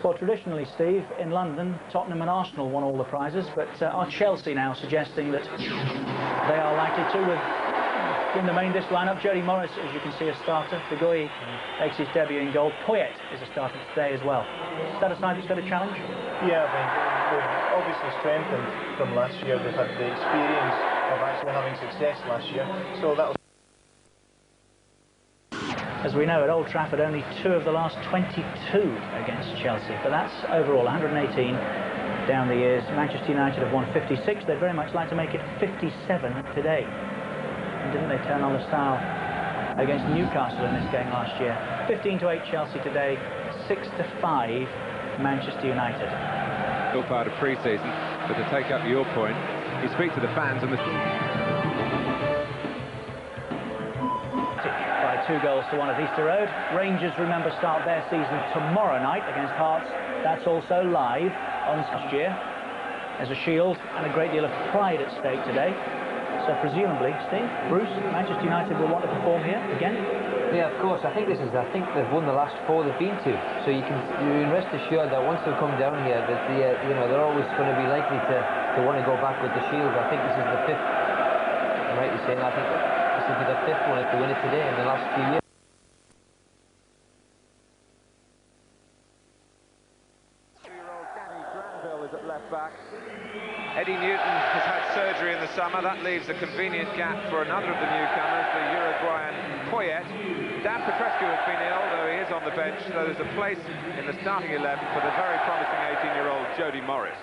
Well, traditionally, Steve, in London, Tottenham and Arsenal won all the prizes, but are Chelsea now suggesting that they are likely to with in the main disc lineup? Jody Morris, as you can see, a starter. Figueroa makes his debut in goal. Poyet is a starter today as well. Is that a side that's got a challenge? Yeah, I think they've obviously strengthened from last year. They've had the experience of actually having success last year, so that'll... As we know, at Old Trafford, only 2 of the last 22 against Chelsea, but that's overall 118 down the years. Manchester United have won 56. They'd very much like to make it 57 today. And didn't they turn on the style against Newcastle in this game last year? 15-8 Chelsea today, 6-5 Manchester United. Still part of pre-season, but to take up your point, you speak to the fans and the... By 2-1 at Easter Road. Rangers, remember, start their season tomorrow night against Hearts. That's also live on last year. There's a shield and a great deal of pride at stake today. So presumably, Steve, Bruce, Manchester United will want to perform here again? Yeah, of course. I think they've won the last 4 they've been to. So you can rest assured that once they come down here, that they're always going to be likely to want to go back with the shield. I think this is the 5th. I'm right in saying I think this will be the 5th one if they win it today in the last few years. Eddie Newton has had surgery in the summer. That leaves a convenient gap for another of the newcomers, the Uruguayan Poyet. Dan Petrescu has been ill, though he is on the bench, so there's a place in the starting 11 for the very promising 18-year-old Jody Morris.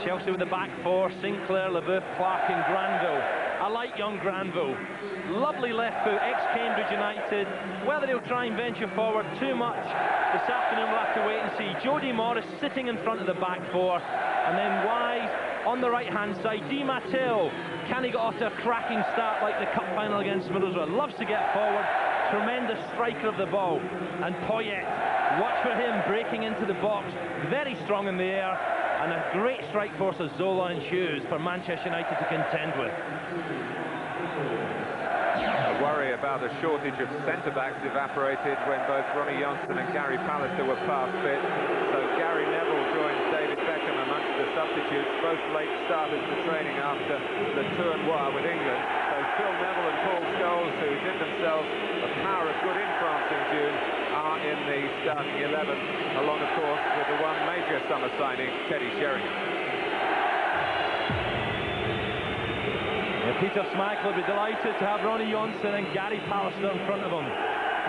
Chelsea with the back 4, Sinclair, Leboeuf, Clark and Granville. I like young Granville. Lovely left foot, ex-Cambridge United. Whether he'll try and venture forward too much this afternoon, we'll have to wait and see. Jody Morris sitting in front of the back 4. And then Wise on the right-hand side. Di Matteo, can he get off to a cracking start like the cup final against Middlesbrough? Loves to get forward. Tremendous striker of the ball. And Poyet, watch for him breaking into the box. Very strong in the air. And a great strike force of Zola and Hughes for Manchester United to contend with. A worry about a shortage of centre-backs evaporated when both Ronnie Johnson and Gary Pallister were past fit. So Gary Neville joins David Beckham amongst the substitutes, both late starters to training after the tournoi with England. So Phil Neville and Paul Scholes, who did themselves a power of good in France in June, are in the starting 11, along, of course, with the one major summer signing, Teddy Sheringham. Yeah, Peter Schmeichel will be delighted to have Ronnie Johnson and Gary Pallister in front of him.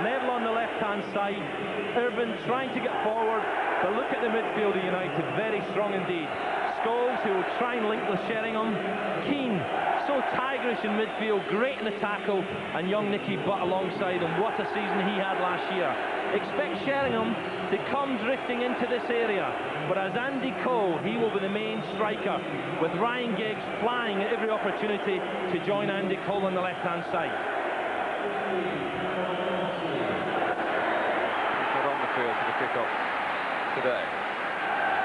Neville on the left-hand side, Irvine trying to get forward, but look at the midfield of United, very strong indeed. Scholes, who will try and link with Sheringham. Keane, so tigerish in midfield, great in the tackle, and young Nicky Butt alongside him. What a season he had last year. Expect Sheringham to come drifting into this area, but as Andy Cole, he will be the main striker, with Ryan Giggs flying at every opportunity to join Andy Cole on the left-hand side. Not on the field for the kick-off today.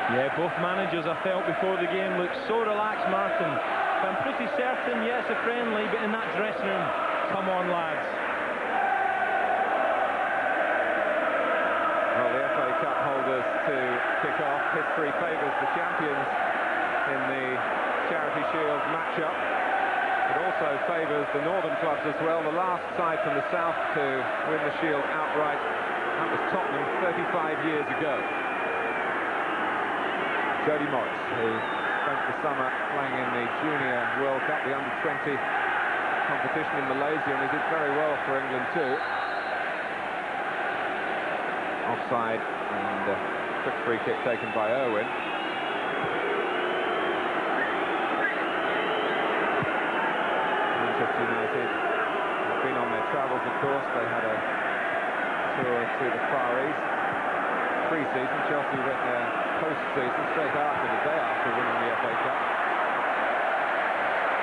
Yeah, both managers, I felt before the game, looked so relaxed, Martin. I'm pretty certain, yes, a friendly, but in that dressing room, come on, lads. Well, the FA Cup holders to kick off. History favours the champions in the Charity Shield match-up. It also favours the northern clubs as well. The last side from the south to win the Shield outright, that was Tottenham 35 years ago. Jody Morris, who spent the summer playing in the Junior World Cup, the under-20 competition in Malaysia, and he did very well for England too. Offside, and a quick free kick taken by Irwin. Manchester United have been on their travels, of course. They had a tour to the Far East pre-season. Chelsea went there post-season, straight after, the day after winning the FA Cup.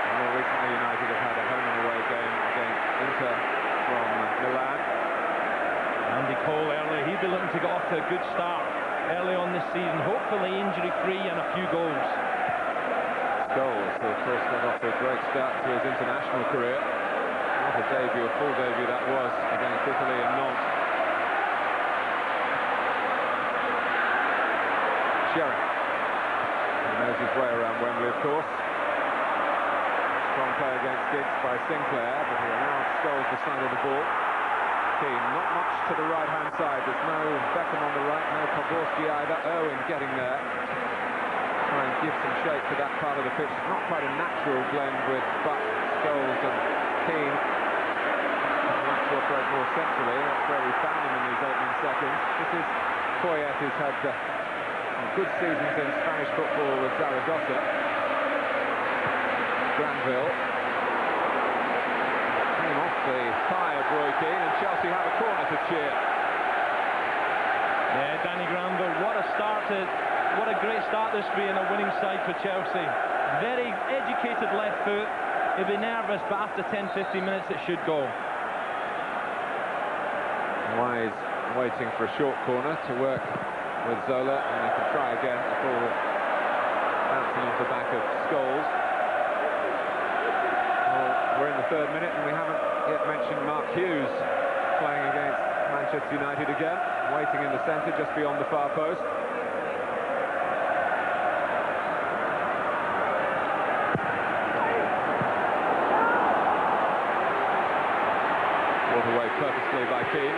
And more recently, United have had a home and away game against Inter from Milan. Andy Cole early, he'd be looking to get off to a good start early on this season, hopefully injury-free and a few goals. Scholes, who of course got off to a great start to his international career. What a debut, a full debut that was against Italy and Nantes. Sheringham. He knows his way around Wembley, of course. Strong play against Giggs by Sinclair, but he allowed Scholes the side of the ball. Keane, not much to the right-hand side. There's no Beckham on the right, no Podgorski either. Owen getting there. Try and give some shape to that part of the pitch. Not quite a natural blend with Butt, Scholes and Keane. He'd like to operate more centrally. That's where we found him in these opening seconds. This is Poyet, who's had good seasons in Spanish football with Zaragoza. Granville came off the thigh of Roy Keane, and Chelsea have a corner to cheer. Yeah, Danny Granville, what a great start this being a winning side for Chelsea. Very educated left foot. He'll be nervous, but after 10-15 minutes it should go. Wise waiting for a short corner to work with Zola, and he can try again. The ball bouncing off the back of Scholes. Well, we're in the 3rd minute and we haven't yet mentioned Mark Hughes playing against Manchester United again, waiting in the centre just beyond the far post. Brought away purposefully by Keane.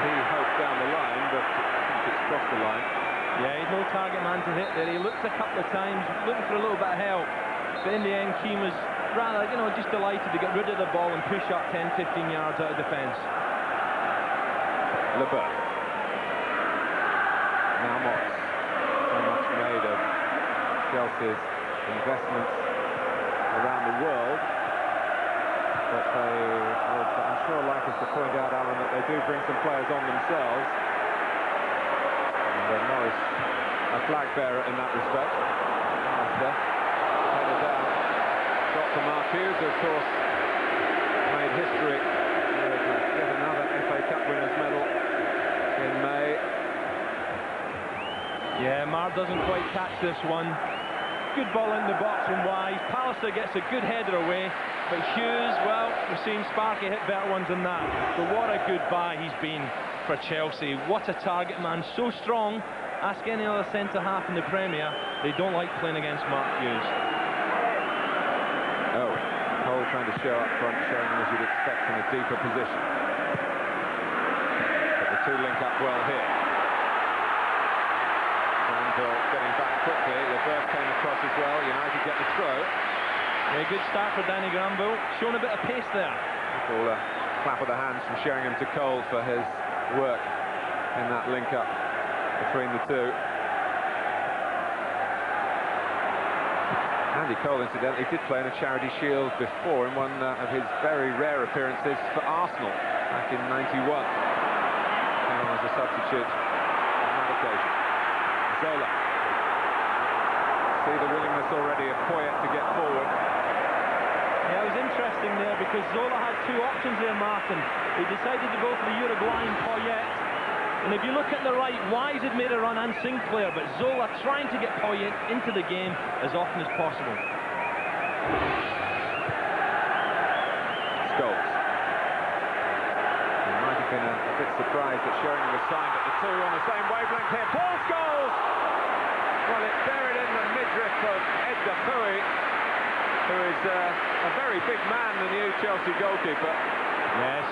He hoped down the line, but I think it's crossed the line. Yeah, he's no target man to hit there. He looked a couple of times, looking for a little bit of help, but in the end Keane was rather, just delighted to get rid of the ball and push up 10-15 yards out of defence. Leboeuf. Now Moss. So much made of Chelsea's investments around the world. But they would, I'm sure, like us to point out, Alan, that they do bring some players on themselves. And Morris, a flag bearer in that respect. After headed down, got to Mark Hughes, who, of course, made history with yet another FA Cup winners' medal in May. Yeah, Marr doesn't quite catch this one. Good ball in the box from Wise. Pallister gets a good header away, but Hughes, well, we've seen Sparky hit better ones than that. But what a good buy he's been for Chelsea. What a target man, so strong. Ask any other centre-half in the Premier, they don't like playing against Mark Hughes. Oh, Cole trying to show up front, showing him as you'd expect from a deeper position. But the two link up well here. Getting back quickly, Leboeuf came across as well. United get the throw. Yeah, good start for Danny Granville, showing a bit of pace there. All a clap of the hands from Sheringham to Cole for his work in that link up between the two. Andy Cole, incidentally, did play in a Charity Shield before in one of his very rare appearances for Arsenal back in '91. Came on as a substitute on that occasion. Zola. See the willingness already of Poyet to get forward. Yeah, it was interesting there because Zola had two options there, Martin. He decided to go for the Uruguayan Poyet. And if you look at the right, Wise had made a run and Sinclair, but Zola trying to get Poyet into the game as often as possible. Scholes. He might have been a bit surprised that Sheringham was signed at the two on the same wavelength here. Paul Scholes! Well, it's buried in the midriff of Edgar Pouy, who is a very big man, the new Chelsea goalkeeper. Yes,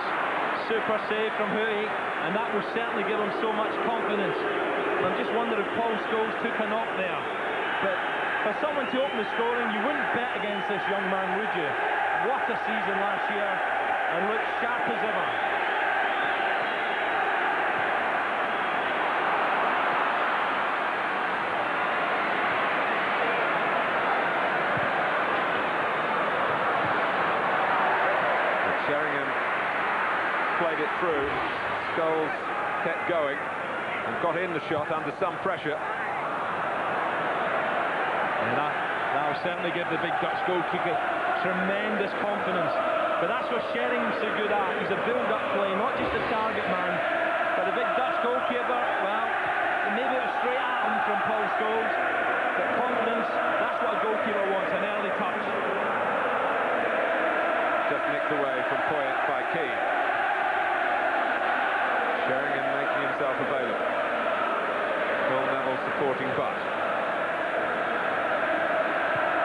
super save from Pouy, and that will certainly give him so much confidence. I'm just wondering if Paul Scholes took a knock there. But for someone to open the scoring, you wouldn't bet against this young man, would you? What a season last year, and looks sharp as ever. Sheringham played it through. Scholes kept going and got in the shot under some pressure. And that will certainly give the big Dutch goalkeeper tremendous confidence. But that's what Sheringham's so good at. He's a build-up play, not just a target man. But the big Dutch goalkeeper, well, maybe it was straight at him from Paul Scholes. But confidence, that's what a goalkeeper wants, an early touch. Just nicked away from Poyet by Keane. Sheringham making him himself available. Phil Neville supporting Butt.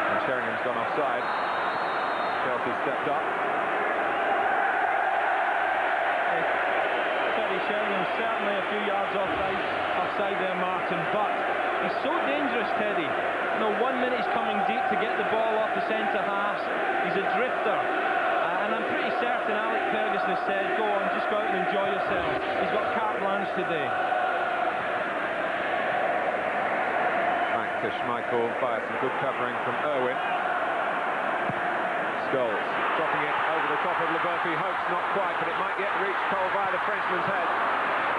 And Sheringham's gone offside. Chelsea stepped up. Teddy Sheringham certainly a few yards offside there, Martin, but he's so dangerous, Teddy. You know, 1 minute he's coming deep to get the ball off the centre half. He's a drifter. And I'm pretty certain Alec Ferguson has said, go on, just go out and enjoy yourself. He's got carte blanche today. Back to Schmeichel via some good covering from Irwin. Scholes dropping it over the top of Leboeuf. He hopes not quite, but it might yet reach Cole via the Frenchman's head.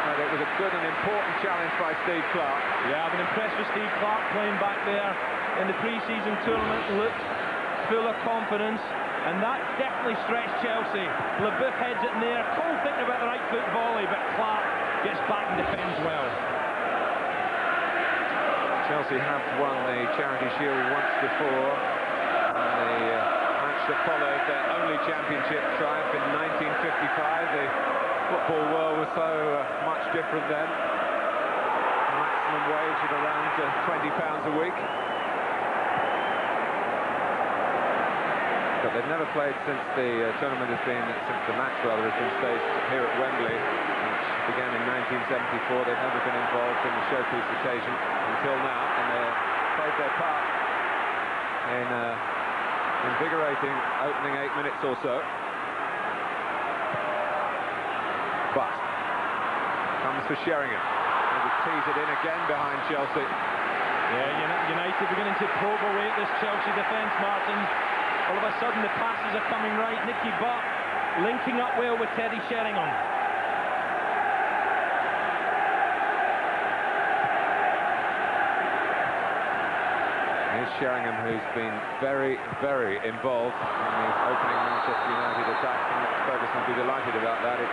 But it was a good and important challenge by Steve Clarke. Yeah, I've been impressed with Steve Clarke playing back there in the pre-season tournament. Looked full of confidence, and that definitely stretched Chelsea. Leboeuf heads it in there. Cole thinking about the right foot volley, but Clarke gets back and defends well. Chelsea have won the Charity Shield once before. The match that followed their only championship triumph in 1955. The football world was so much different then. Maximum wage at around £20 a week. But they've never played since the tournament has been, since the match rather has been staged here at Wembley, which began in 1974. They've never been involved in the showpiece occasion until now, and they've played their part in invigorating opening 8 minutes or so. But comes for Sheringham, and he tees it in again behind Chelsea. Yeah, United beginning to probe away at this Chelsea defence, Martin. All of a sudden the passes are coming right. Nicky Butt linking up well with Teddy Sheringham. Here's Sheringham, who's been very, very involved in the opening Manchester United attack, and Ferguson will be delighted about that. It's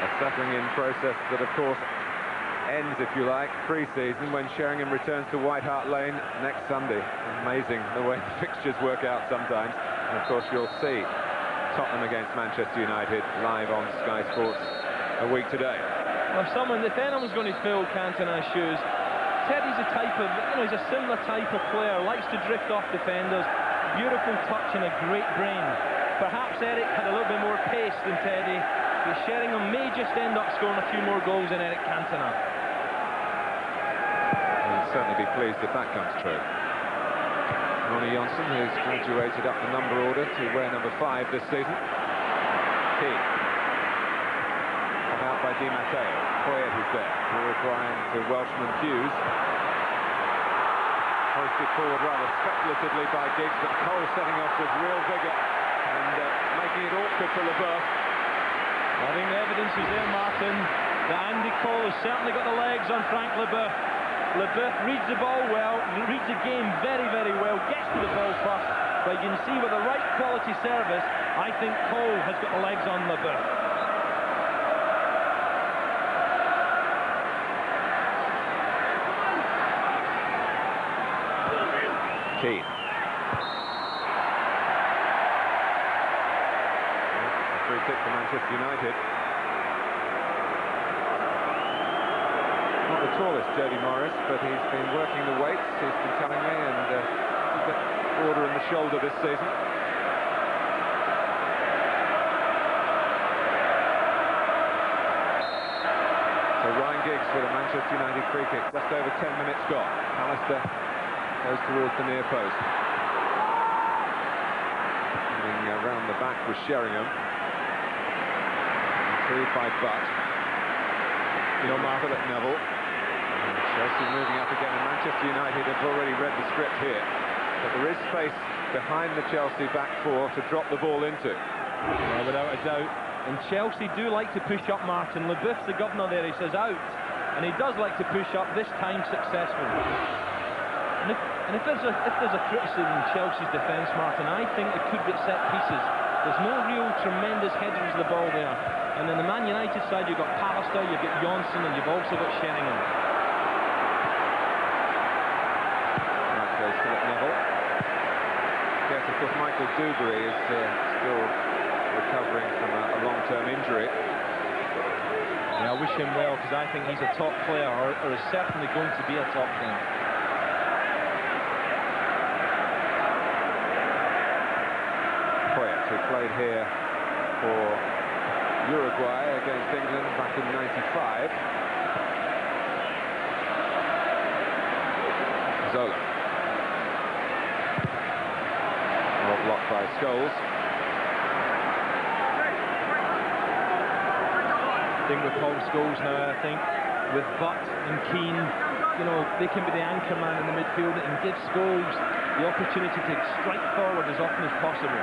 a settling in process that, of course, ends, if you like, pre-season when Sheringham returns to White Hart Lane next Sunday. Amazing the way the fixtures work out sometimes. And of course you'll see Tottenham against Manchester United live on Sky Sports a week today. Well, if anyone's going to fill Cantona's shoes, Teddy's a type of, he's a similar type of player, likes to drift off defenders, beautiful touch and a great brain. Perhaps Eric had a little bit more pace than Teddy, but Sheringham may just end up scoring a few more goals than Eric Cantona. Certainly be pleased if that comes true. Ronnie Johnson, who's graduated up the number order to wear number 5 this season. Key. Come out by Di Matteo. Poyet is there. Uruguayan to Welshman Hughes. Hoisted forward rather speculatively by Giggs, but Cole setting off with real vigour and making it awkward for Leboeuf. I think the evidence is there, Martin, that Andy Cole has certainly got the legs on Frank Leboeuf. Leboeuf reads the ball well, reads the game very, very well, gets to the ball first, but you can see with the right quality service, I think Cole has got the legs on Leboeuf. Keane. A free kick for Manchester United. Not the tallest, Jody Morris, but he's been working the weights, he's been telling me, and a bit broader in the shoulder this season. So Ryan Giggs with a Manchester United free kick, just over 10 minutes gone. Alistair goes towards the near post. Coming around the back with Sheringham. Improved by Butt. Philip Neville. And Chelsea moving up again, and Manchester United have already read the script here. But there is space behind the Chelsea back four to drop the ball into. Yeah, without a doubt. And Chelsea do like to push up, Martin. Leboeuf's the governor there, he says out. And he does like to push up, this time successful. And if there's a criticism in Chelsea's defence, Martin, I think it could get set pieces. There's no real tremendous headers of the ball there. And on the Man United side, you've got Pallister, you've got Johnson, and you've also got Sheringham. Right goes Philip Neville. Yes, of course, Michael Dewberry is still recovering from a long-term injury. Yeah, I wish him well, because I think he's a top player, or is certainly going to be a top player. Poyet, who played here for Uruguay against England back in '95. Zola. Well blocked by Scholes. Thing with Paul Scholes now, I think, with Butt and Keane, you know, they can be the anchor man in the midfield and give Scholes the opportunity to strike forward as often as possible.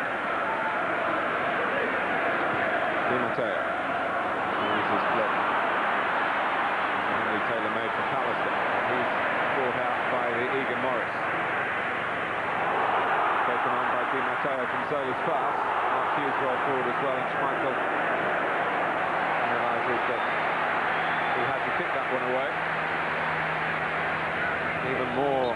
Di Matteo. Uses block. Henry Taylor made for Pallister. He's brought out by the eager Morris. Taken on by Di Matteo from Zola's pass. Mark Hughes rolled forward as well, and Schmeichel realises that he had to kick that one away. Even more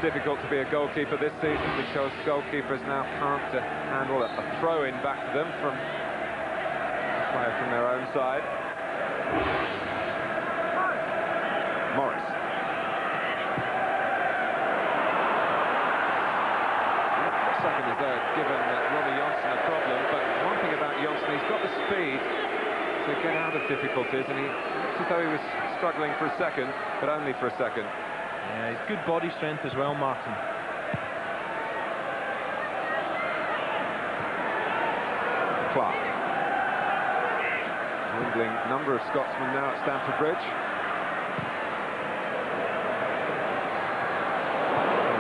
difficult to be a goalkeeper this season, because goalkeepers now can't handle a throw-in back to them from a player from their own side. Morris. The second is there, given Ronnie Johnson a problem, but one thing about Johnson, he's got the speed to get out of difficulties, and he looks as though he was struggling for a second, but only for a second. Yeah, he's good body strength as well, Martin. Clark. Dwindling number of Scotsmen now at Stamford Bridge.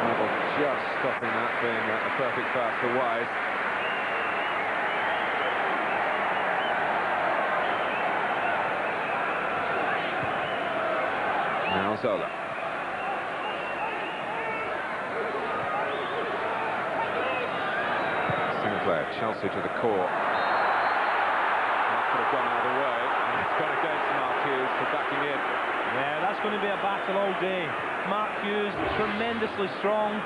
Neville just stopping that, being a perfect pass for Wise. Now Zola. Sinclair, Chelsea to the core. That could have gone either way, and it's gone against Mark Hughes for backing in. Yeah, that's going to be a battle all day. Mark Hughes, tremendously strong.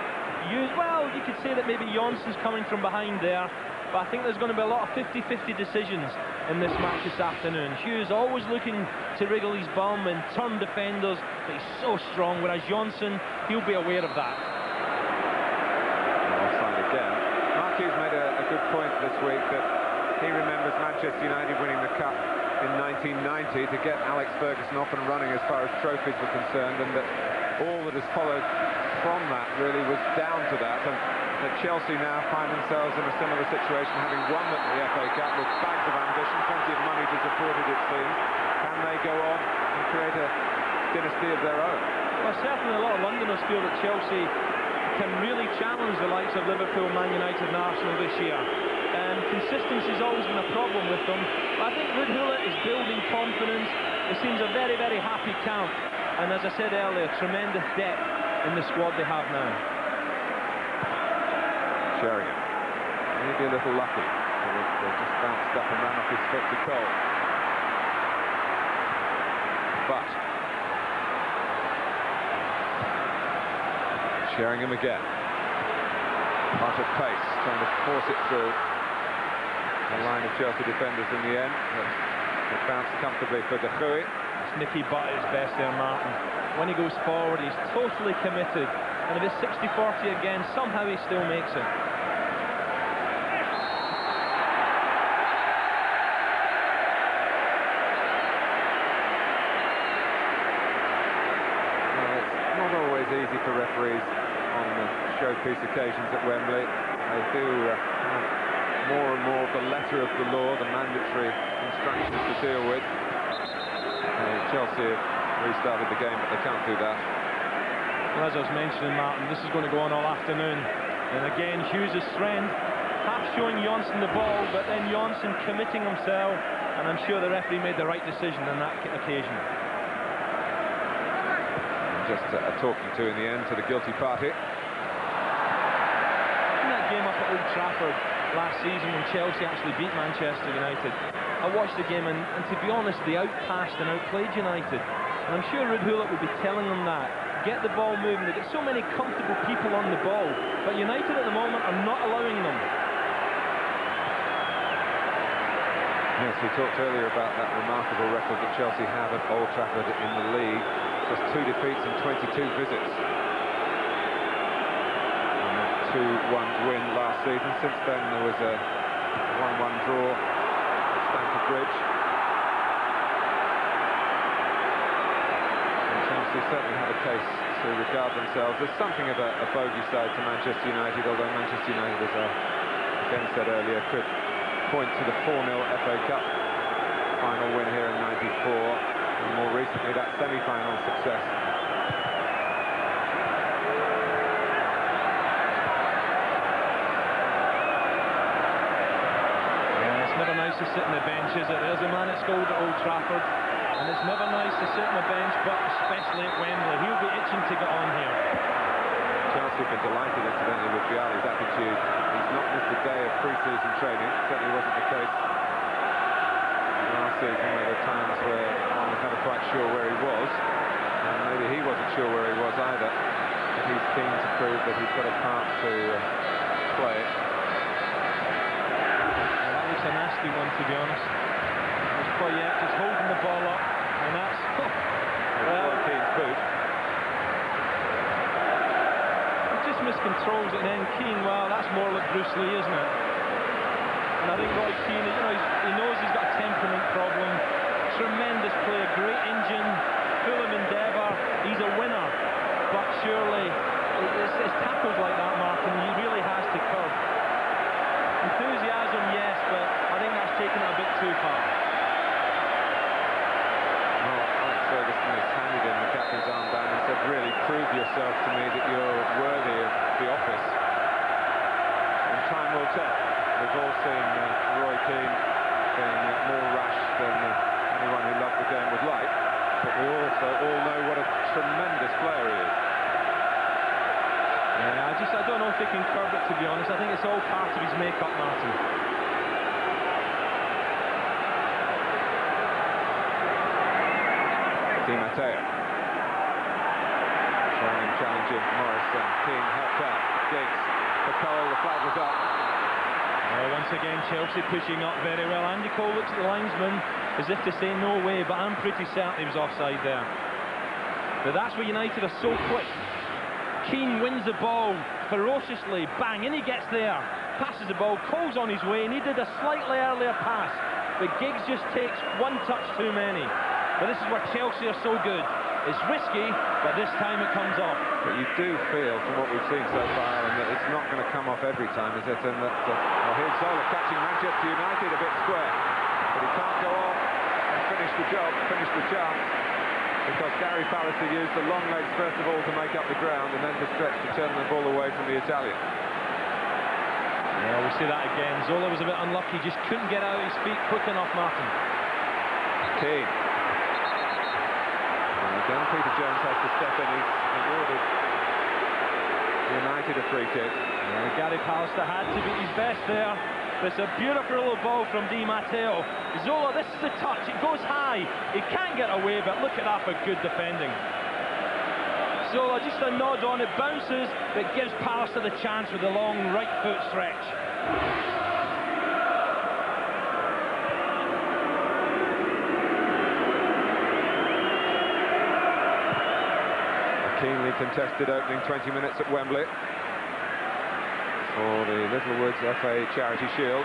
Hughes, well, you could say that maybe Johnson's coming from behind there, but I think there's going to be a lot of 50-50 decisions in this match this afternoon. Hughes always looking to wriggle his bum and turn defenders, but he's so strong, whereas Johnson, he'll be aware of that. Offside again. Mark Hughes made a good point this week that he remembers Manchester United winning the Cup in 1990 to get Alex Ferguson off and running as far as trophies were concerned, and that all that has followed from that really was down to that, and that Chelsea now find themselves in a similar situation, having won the FA Cup with bags of ambition, plenty of money to support it, it seems. Can they go on and create a dynasty of their own? Well, certainly a lot of Londoners feel that Chelsea can really challenge the likes of Liverpool, Man United and Arsenal this year. Consistency has always been a problem with them. But I think Ruud Gullit is building confidence. It seems a very, very happy camp. And as I said earlier, tremendous depth in the squad they have now. Sheringham, maybe a little lucky. They just bounced up and ran off his foot to Cole. But Sheringham again. Part of pace, trying to force it through the line of Chelsea defenders in the end. It bounced comfortably for De Goey. It's Nicky Butt at his best there, Martin. When he goes forward, he's totally committed. And if it's 60-40 again, somehow he still makes it. Well, it's not always easy for referees on the showpiece occasions at Wembley. They do have more and more of the letter of the law, the mandatory instructions to deal with. Chelsea have restarted the game, but they can't do that. Well, as I was mentioning, Martin, this is going to go on all afternoon. And again, Hughes' strength, half showing Johnson the ball, but then Johnson committing himself, and I'm sure the referee made the right decision on that occasion. Just a talking to in the end to the guilty party. In that game up at Old Trafford last season when Chelsea actually beat Manchester United, I watched the game and to be honest, they outpassed and outplayed United. And I'm sure Ruud Gullit would be telling them that. Get the ball moving. They've got so many comfortable people on the ball, but United at the moment are not allowing them. Yes, we talked earlier about that remarkable record that Chelsea have at Old Trafford in the league. Just 2 defeats and 22 visits. And that 2-1 win last season. Since then there was a 1-1 draw at Stamford Bridge. And Chelsea certainly have a case to regard themselves as something of a bogey side to Manchester United, although Manchester United, as I again said earlier, could point to the 4-0 FA Cup final win here in '94, and more recently that semi-final success. Yeah, it's never nice to sit on the bench, is it? There's a man that's scored at Old Trafford, and it's never nice to sit on the bench, but especially at Wembley. He'll be itching to get on here. Chelsea have been delighted, incidentally, with Vialli's attitude. He's not missed a day of pre-season training. Certainly wasn't the case last season, where there were times where one was never quite sure where he was, and maybe he wasn't sure where he was either. But he's keen to prove that he's got a part to play. Well, that looks a nasty one, to be honest. There's Poyet just holding the ball up, and that's... Roy Keane's boot. Just miscontrols it, and then Keane, well, that's more like Bruce Lee, isn't it? And I think Roy Keane, you know, he knows he's got a temperament problem. Tremendous player, great engine, full of endeavour. He's a winner, but surely it's tackles like that, Martin, he really has to curb. Enthusiasm, yes, but I think that's taken it a bit too far. Well, Alex Ferguson has handed him the captain's armband and said, really prove yourself to me that you're worthy of the office. And time will tell. We've all seen Roy Keane being more rash than anyone who loved the game would like, but we also all know what a tremendous player he is. Yeah, I don't know if they can curb it, to be honest. I think it's all part of his make-up, Martin. Di Matteo trying and challenging Morris, and Keane helped out. Giggs for Cole, the flag was up. Well, once again, Chelsea pushing up very well. Andy Cole looks at the linesman as if to say no way, but I'm pretty certain he was offside there. But that's where United are so quick. Keane wins the ball ferociously, bang, and he gets there. Passes the ball, Cole's on his way, needed a slightly earlier pass, but Giggs just takes one touch too many. But this is where Chelsea are so good. It's risky, but this time it comes off. But you do feel, from what we've seen so far, and that it's not going to come off every time, is it? And that, well, here's Zola catching Manchester United a bit square, but he can't go on and finish the job, finish the chance, because Gary Pallister used the long legs first of all to make up the ground, and then to stretch to turn the ball away from the Italian. Yeah, we see that again. Zola was a bit unlucky, just couldn't get out of his feet quick enough, Martin. Keane. Again, Peter Jones has to step in. He's awarded United a free kick. Yeah, Gary Pallister had to be his best there. It's a beautiful little ball from Di Matteo. Zola, this is the touch. It goes high. He can't get away, but look at that for good defending. Zola, just a nod on it, bounces, but gives Pallister the chance with the long right foot stretch. Keenly contested opening 20 minutes at Wembley for the Littlewoods FA Charity Shield.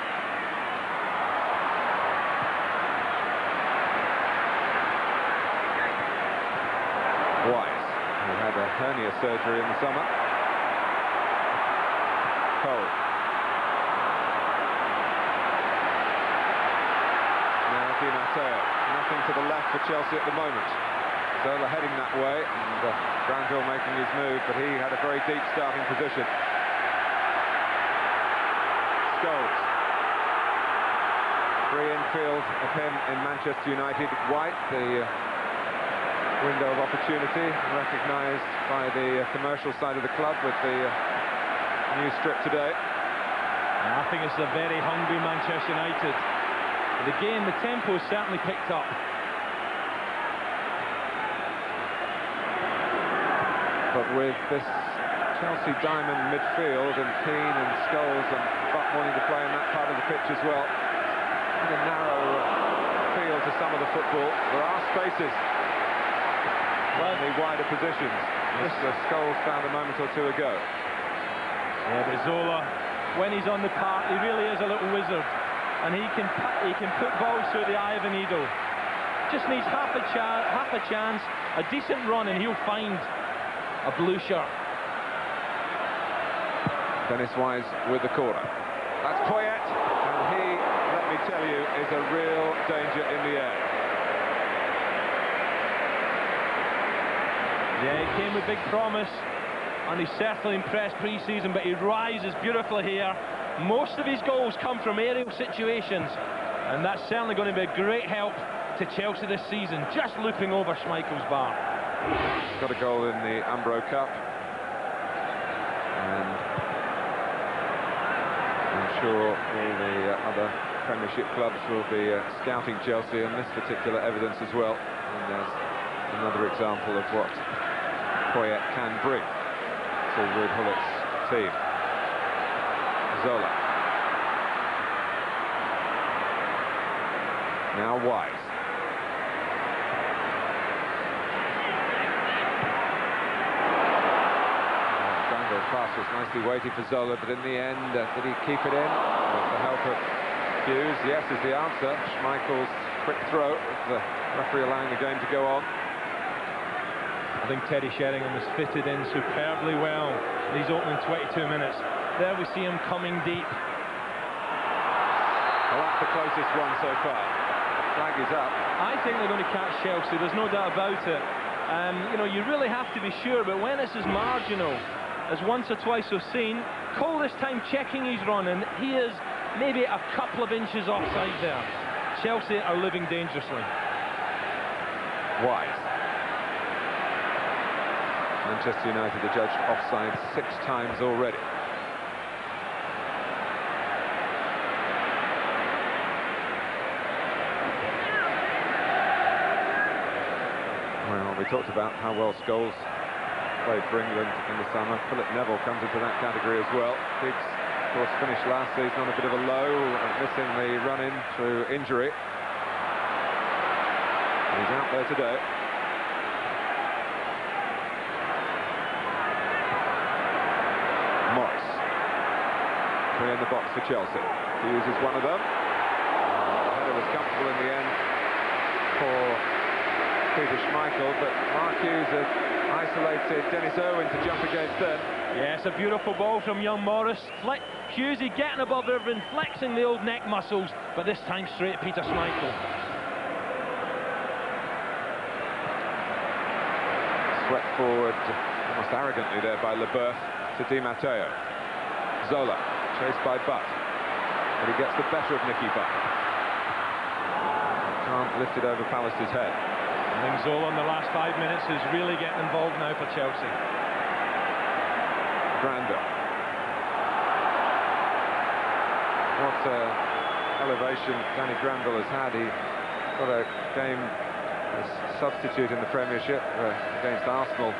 Wise, who had a hernia surgery in the summer. Cole. Now Di Matteo. Nothing to the left for Chelsea at the moment. Zola heading that way, and Granville making his move, but he had a very deep starting position. Scholes. Free infield of him in Manchester United. White, the window of opportunity, recognised by the commercial side of the club with the new strip today. I think it's a very hungry Manchester United. The game, the tempo is certainly picked up. But with this Chelsea diamond midfield and Keane and Scholes and Buck wanting to play in that part of the pitch as well, in a narrow field to some of the football. There are spaces in the wider positions. Mr. Scholes found a moment or two ago. Yeah, but Zola, when he's on the park, he really is a little wizard, and he can put balls through the eye of a needle. Just needs half a chance, a decent run, and he'll find a blue shirt. Dennis Wise with the corner. That's Poyet, and he, let me tell you, is a real danger in the air. Yeah, he came with big promise, and he's certainly impressed pre-season, but he rises beautifully here. Most of his goals come from aerial situations, and that's certainly going to be a great help to Chelsea this season, just looping over Schmeichel's bar. Got a goal in the Umbro Cup, and I'm sure all the other Premiership clubs will be scouting Chelsea on this particular evidence as well. And there's another example of what Poyet can bring to Ruud Gullit's team. Zola. Now Wise. Granville pass was nicely waiting for Zola, but in the end, did he keep it in? With the help of Hughes, yes is the answer. Schmeichel's quick throw, with the referee allowing the game to go on. I think Teddy Sheringham has fitted in superbly well in these opening 22 minutes. There we see him coming deep. Well, that's the closest one so far. Flag is up. I think they're going to catch Chelsea, there's no doubt about it. You know, you really have to be sure, but when it's as marginal as once or twice we've seen, Cole this time checking his run, and he is maybe a couple of inches offside there. Chelsea are living dangerously. Wise. Manchester United are judged offside 6 times already. Well, we talked about how well Scholes played for England in the summer. Philip Neville comes into that category as well. Giggs, of course, finished last season on a bit of a low, missing the run-in through injury. He's out there today. Morris. 3 in the box for Chelsea. Hughes is one of them. The header was comfortable in the end for Peter Schmeichel, but Mark Hughes had isolated Dennis Irwin to jump against them. Yes, a beautiful ball from young Morris. Hughesy getting above Irvin, flexing the old neck muscles, but this time straight at Peter Schmeichel. Swept forward almost arrogantly there by Leboeuf to Di Matteo. Zola, chased by Butt, but he gets the better of Nicky Butt. Can't lift it over Pallister's head. I think Zola in the last 5 minutes is really getting involved now for Chelsea. Granville. What elevation Danny Granville has had. He got a game as substitute in the Premiership against Arsenal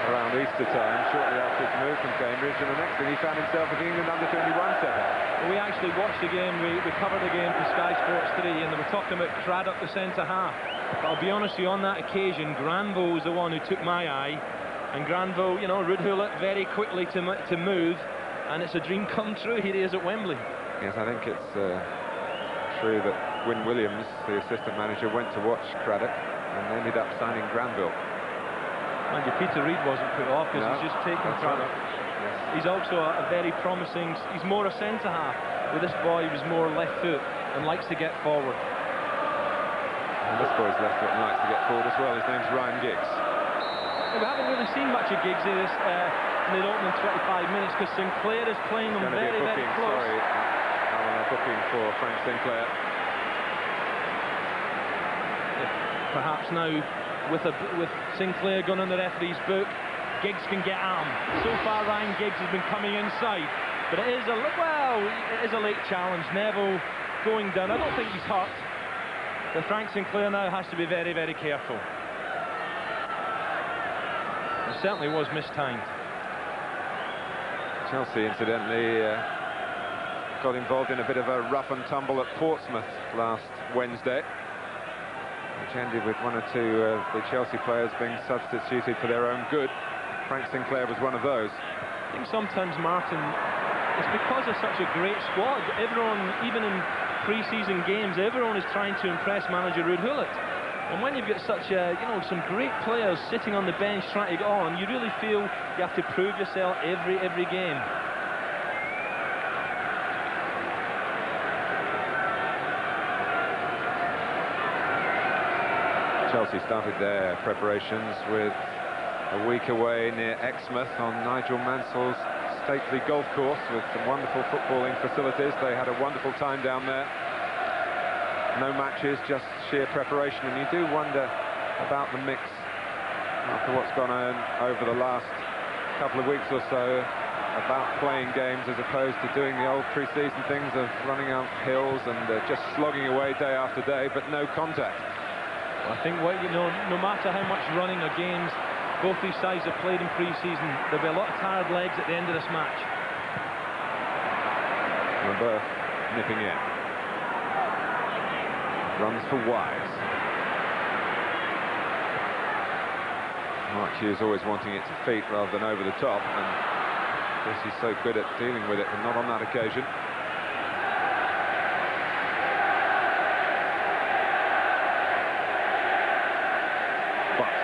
around Easter time, shortly after his move from Cambridge, and the next thing he found himself with the England under-21 setup. We actually watched the game, we covered the game for Sky Sports 3, and they were talking about Craddock, the centre-half. But I'll be honest with you, on that occasion, Granville was the one who took my eye, and Granville, you know, Ruud Gullit very quickly to move, and it's a dream come true. Here he is at Wembley. Yes, I think it's true that Wyn Williams, the assistant manager, went to watch Craddock and ended up signing Granville. Mind you, Peter Reid wasn't put off because he's just taken Craddock. Right. Yes. He's also a very promising, he's more a centre-half. With this boy, he was more left foot and likes to get forward. And this boy's left foot and likes to get forward as well. His name's Ryan Giggs. We haven't really seen much of Giggs in the opening 25 minutes because Sinclair is playing them very, very close. Sorry, Alan, a booking for Frank Sinclair. Perhaps now, with Sinclair gone on the referee's book, Giggs can get at him. So far, Ryan Giggs has been coming inside, but it is a late challenge. Neville going down. I don't think he's hurt, but Frank Sinclair now has to be very, very careful. It certainly was mistimed. Chelsea, incidentally, got involved in a bit of a rough and tumble at Portsmouth last Wednesday, which ended with one or two of the Chelsea players being substituted for their own good. Frank Sinclair was one of those. I think sometimes, Martin, it's because of such a great squad. Everyone, even in pre-season games, everyone is trying to impress manager Ruud Gullit. And when you've got such a, some great players sitting on the bench trying to get on, you really feel you have to prove yourself every game. Chelsea started their preparations with a week away near Exmouth on Nigel Mansell's stately golf course with some wonderful footballing facilities. They had a wonderful time down there. No matches, just sheer preparation, and you do wonder about the mix after what's gone on over the last couple of weeks or so, about playing games as opposed to doing the old pre-season things of running up hills and just slogging away day after day, but no contact. I think no matter how much running or games both these sides have played in pre-season, there'll be a lot of tired legs at the end of this match. Leboeuf nipping in. Runs for Wise. Mark Hughes always wanting it to feet rather than over the top, and of course he's so good at dealing with it, but not on that occasion. But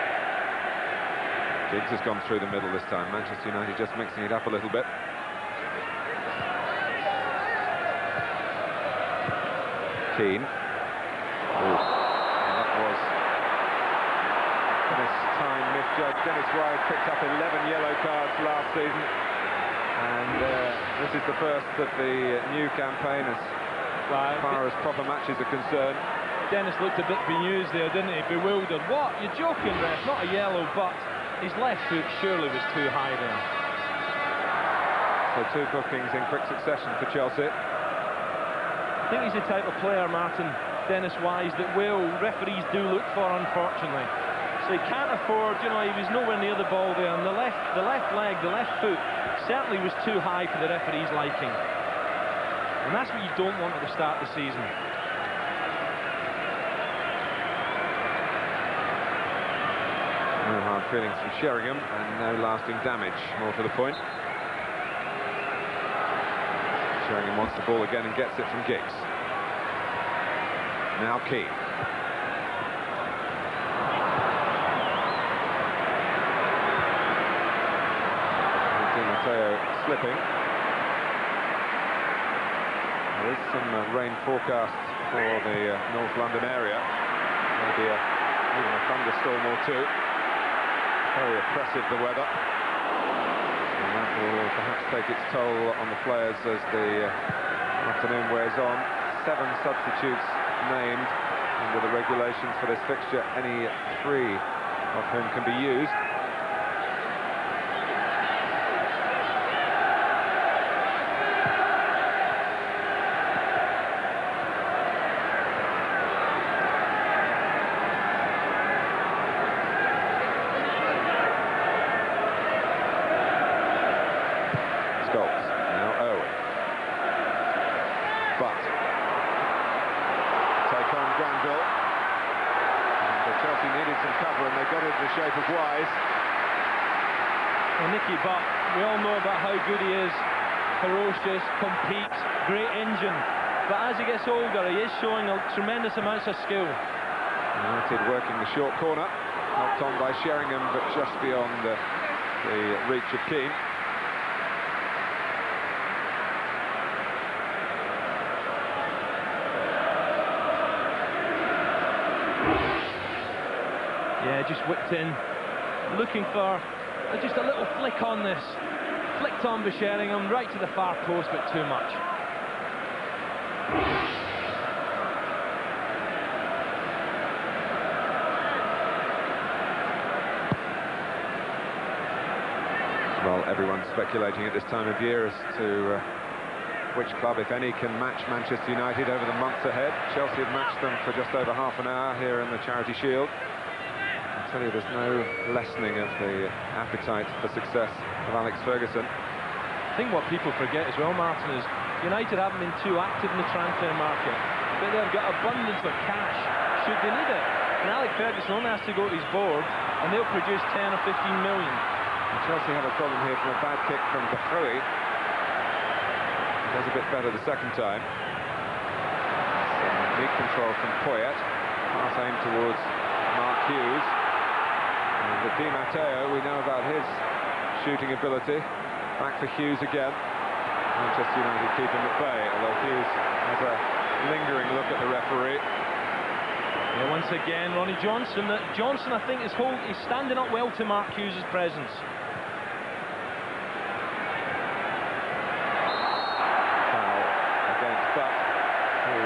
Giggs has gone through the middle this time. Manchester United just mixing it up a little bit. Keane. That was this time misjudged. Dennis Wise picked up 11 yellow cards last season, and this is the first of the new campaign as far as proper matches are concerned. Dennis looked a bit bemused there, didn't he? Bewildered. What? You're joking, ref? Not a yellow, but his left foot surely was too high there. So 2 bookings in quick succession for Chelsea. I think he's the type of player, Martin, Dennis Wise, that referees do look for, unfortunately. So he can't afford, he was nowhere near the ball there, and the left leg, the left foot certainly was too high for the referee's liking. And that's what you don't want at the start of the season. No hard feelings from Sheringham, and no lasting damage, more to the point. Sheringham wants the ball again and gets it from Giggs. Now Keane. Di Matteo slipping. There is some rain forecast for the North London area. Maybe even a thunderstorm or two. Very oppressive, the weather. And that will perhaps take its toll on the players as the afternoon wears on. 7 substitutes named under the regulations for this fixture, any 3 of whom can be used. Good he is, ferocious, competes, great engine, but as he gets older he is showing tremendous amounts of skill. United working the short corner, knocked on by Sheringham but just beyond the reach of Keane. Yeah, just whipped in, looking for just a little flick on this. Flicked on by Sheringham, right to the far post, but too much. Well, everyone's speculating at this time of year as to which club, if any, can match Manchester United over the months ahead. Chelsea have matched them for just over half an hour here in the Charity Shield. I tell you, there's no lessening of the appetite for success of Alex Ferguson. I think what people forget as well, Martin, is United haven't been too active in the transfer market, but they've got abundance of cash should they need it. And Alec Ferguson only has to go to his board and they'll produce 10 or 15 million. And Chelsea have a problem here from a bad kick from De Goey. He does a bit better the second time. Some neat control from Poyet. Pass aimed towards Mark Hughes. And the Di Matteo, we know about his shooting ability. Back for Hughes again. Manchester United keep him at bay, although Hughes has a lingering look at the referee. Yeah, once again, Ronnie Johnson. Johnson, I think, is standing up well to Mark Hughes' presence. Foul against Butt, who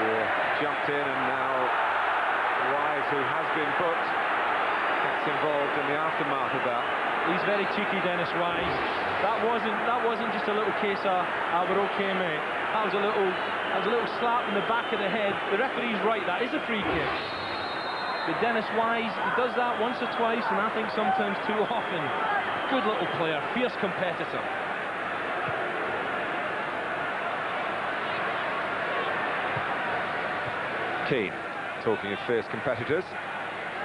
jumped in, and now Wise, who has been booked, gets involved in the aftermath of that. He's very cheeky, Dennis Wise. That wasn't just a little case of, we're okay, mate. That was a little slap in the back of the head. The referee's right, that is a free kick. But Dennis Wise, he does that once or twice, and I think sometimes too often. Good little player, fierce competitor. Keane, talking of fierce competitors.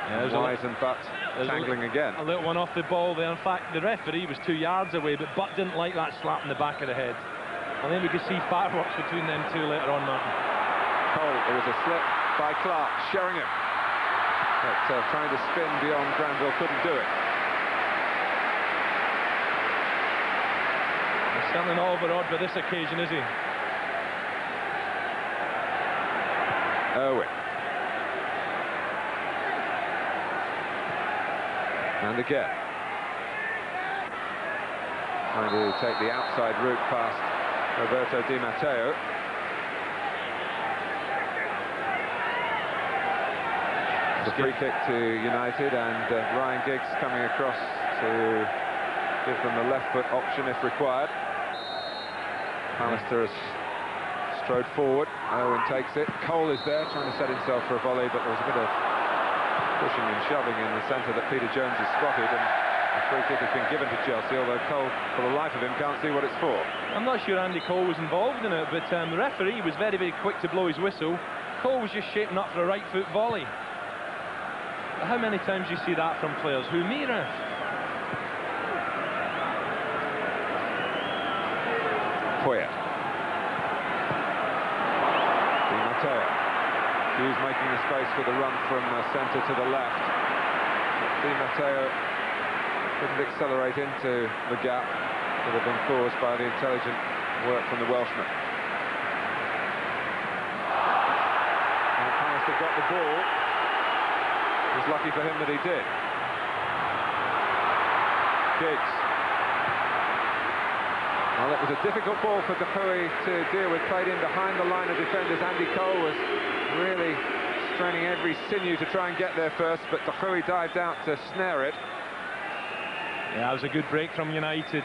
Yeah, Wise and Butt tangling again. A little one off the ball there. In fact, the referee was 2 yards away, but Butt didn't like that slap in the back of the head. I think we could see fireworks between them two later on, Martin. Cole, there was a slip by Clark, Sheringham. But trying to spin beyond Granville, couldn't do it. He's certainly not overawed by this occasion, is he? Owen. And again. Trying to take the outside route past Roberto Di Matteo. It's a free kick to United, and Ryan Giggs coming across to give them the left foot option if required. Pallister has strode forward. Owen takes it. Cole is there trying to set himself for a volley, but there was a bit of pushing and shoving in the centre that Peter Jones has spotted, and a free kick has been given to Chelsea, although Cole, for the life of him, can't see what it's for. I'm not sure Andy Cole was involved in it, but the referee was very, very quick to blow his whistle. Cole was just shaping up for a right foot volley. How many times do you see that from players? Who me, ref? Poyet. Di Matteo. Hughes making the space for the run from centre to the left. Di Matteo couldn't accelerate into the gap that had been caused by the intelligent work from the Welshman. And Pallister got the ball. It was lucky for him that he did. Giggs. Well, it was a difficult ball for De Goey to deal with, played in behind the line of defenders. Andy Cole was really straining every sinew to try and get there first, but De Goey dived out to snare it. Yeah, that was a good break from United,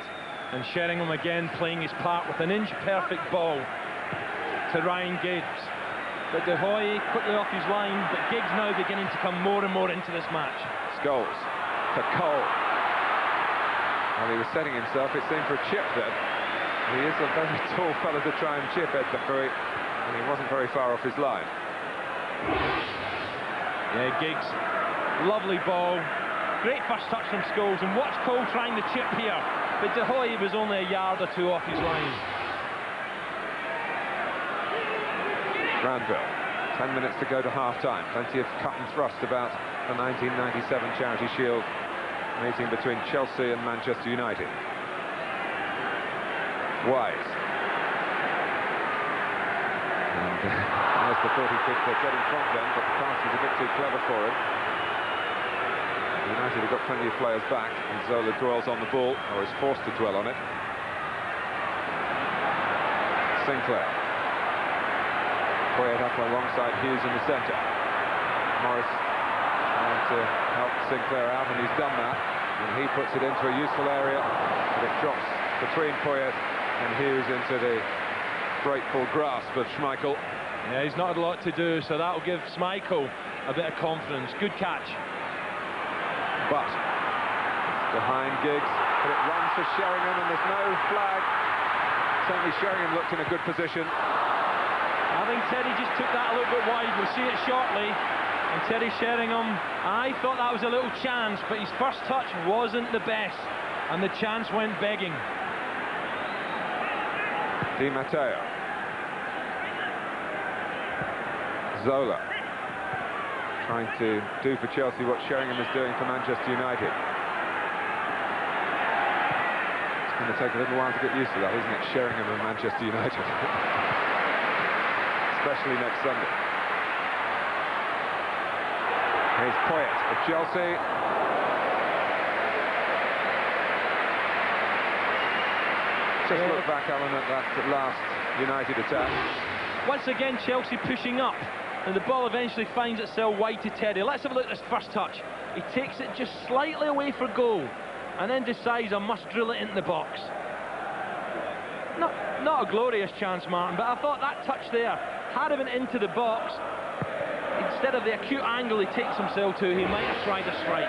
and Sheringham again playing his part with an inch-perfect ball to Ryan Giggs. But De Goey quickly off his line, but Giggs now beginning to come more and more into this match. Scholes to Cole. Well, he was setting himself, it seemed, for a chip then. He is a very tall fellow to try and chip Ed De Goey, and he wasn't very far off his line. Yeah, Giggs, lovely ball. Great first touch from Scholes, and watch Cole trying to chip here. But De Goey was only a yard or two off his line. Granville, 10 minutes to go to half-time. Plenty of cut and thrust about the 1997 Charity Shield meeting between Chelsea and Manchester United. Wise. And Pallister thought he could get in front then, but the pass was a bit too clever for him. United have got plenty of players back, and Zola dwells on the ball, or is forced to dwell on it. Sinclair. Poyet up alongside Hughes in the centre. Morris trying to help Sinclair out, and he's done that. And he puts it into a useful area, but it drops between Poyet and Hughes into the grateful grasp of Schmeichel. Yeah, he's not had a lot to do, so that'll give Schmeichel a bit of confidence. Good catch. But behind Giggs, but it runs for Sheringham, and there's no flag. certainly Sheringham looked in a good position. I think Teddy just took that a little bit wide. We'll see it shortly. And Teddy Sheringham, I thought that was a little chance, but his first touch wasn't the best. And the chance went begging. Di Matteo. Zola. Trying to do for Chelsea what Sheringham is doing for Manchester United. It's going to take a little while to get used to that, isn't it? Sheringham and Manchester United. Especially next Sunday. Here's Poyet of Chelsea. Just look back, Alan, at that last United attack. Once again, Chelsea pushing up, and the ball eventually finds itself wide to Teddy. Let's have a look at this first touch. He takes it just slightly away for goal, and then decides I must drill it into the box. Not a glorious chance, Martin, but I thought that touch there, had it been into the box, instead of the acute angle he takes himself to, he might have tried to strike.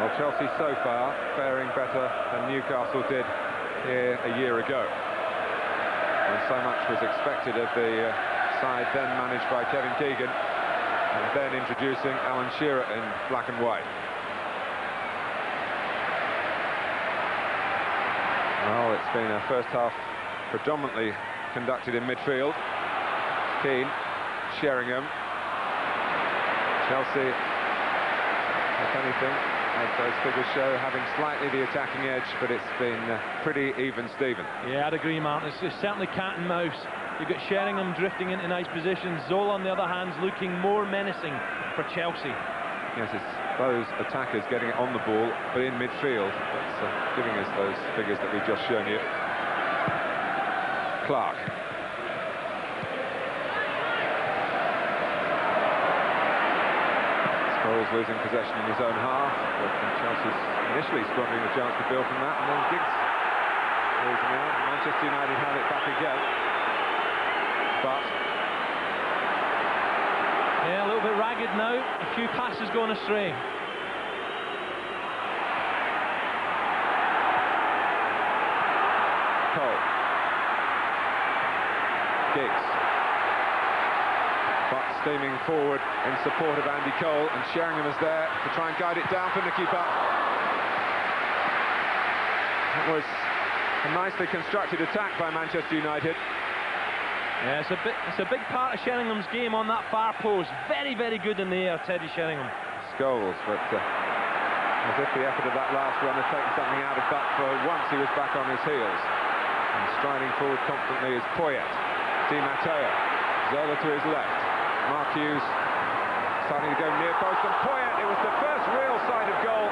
Well, Chelsea so far faring better than Newcastle did here a year ago. And so much was expected of the side then managed by Kevin Keegan, and then introducing Alan Shearer in black and white. Well, it's been a first half predominantly conducted in midfield. Keane, Sheringham. Chelsea, if anything, as those figures show, having slightly the attacking edge, but it's been pretty even-Steven. Yeah, I'd agree, Martin. It's certainly cat and mouse. You've got Sheringham drifting into nice positions. Zola, on the other hand, looking more menacing for Chelsea. Yes, it's those attackers getting it on the ball, but in midfield. That's giving us those figures that we've just shown you. Clark. Scholes losing possession in his own half, but Chelsea's initially squandering a chance to build from that, and then Giggs losing out. Manchester United have it back again. But yeah, a little bit ragged now. A few passes going astray. Cole. Giggs. But steaming forward in support of Andy Cole, and Sheringham is there to try and guide it down for Nicky Butt. It was a nicely constructed attack by Manchester United. Yeah, it's a big part of Sheringham's game on that far post. Very, very good in the air, Teddy Sheringham. Scholes, but as if the effort of that last run had taken something out of Butt. For once he was back on his heels. And striding forward confidently is Poyet. Di Matteo. Zola to his left. Mark Hughes starting to go near post. And Poyet, it was the first real sight of goal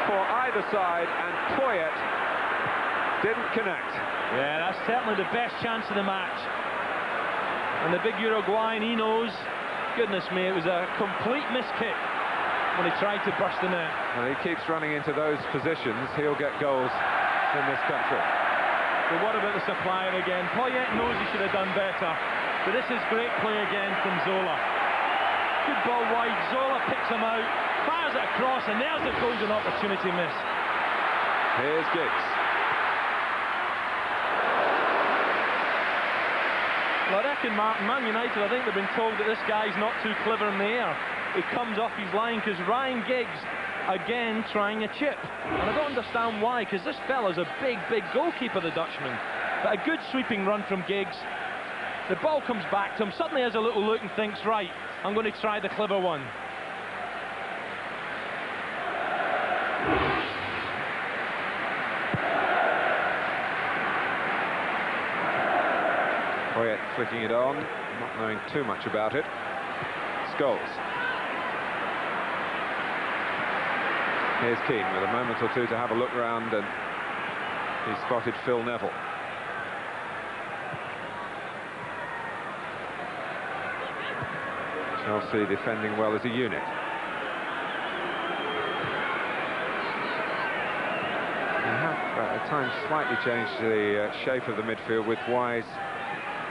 for either side. And Poyet didn't connect. Yeah, that's certainly the best chance of the match. And the big Uruguayan, he knows, goodness me, it was a complete miskick when he tried to burst the net. Well, he keeps running into those positions, he'll get goals in this country. But what about the supplier again? Poyet knows he should have done better. But this is great play again from Zola. Good ball wide, Zola picks him out, fires it across, and there's the golden opportunity miss. Here's Giggs. Well, I reckon, Martin, Man United, I think they've been told that this guy's not too clever in the air. He comes off his line because Ryan Giggs, again, trying a chip. And I don't understand why, because this fella's a big, big goalkeeper, the Dutchman. But a good sweeping run from Giggs. The ball comes back to him, suddenly has a little look and thinks, right, I'm going to try the clever one. Poyet flicking it on, not knowing too much about it. Scholes. Here's Keane with a moment or two to have a look round, and he spotted Phil Neville. Chelsea defending well as a unit. They have at times slightly changed the shape of the midfield, with Wise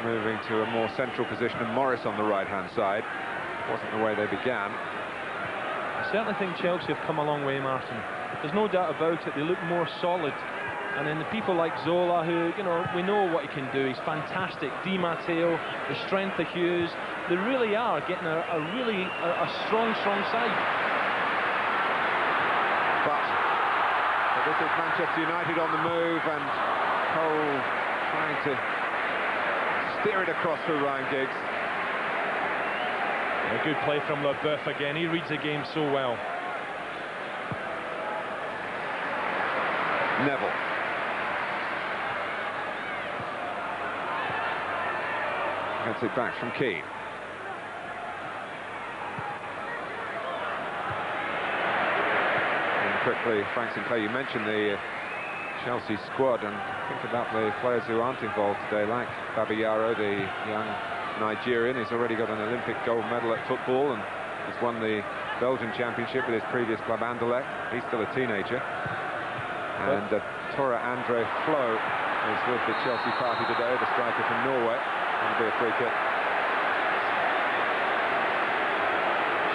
moving to a more central position and Morris on the right-hand side. Wasn't the way they began. I certainly think Chelsea have come a long way, Martin. There's no doubt about it. They look more solid. And then the people like Zola, who, you know, we know what he can do. He's fantastic. Di Matteo, the strength of Hughes. They really are getting a really strong side. But this is Manchester United on the move, and Cole trying to steer it across for Ryan Giggs. A good play from Leboeuf again. He reads the game so well. Neville. Gets it back from Keane. And quickly, Frank Sinclair, you mentioned the Chelsea squad, and think about the players who aren't involved today, like Babayaro, the young Nigerian. He's already got an Olympic gold medal at football and has won the Belgian Championship with his previous club Anderlecht. He's still a teenager. And Tore Andre Flo is with the Chelsea party today, the striker from Norway. That'll be a free kick.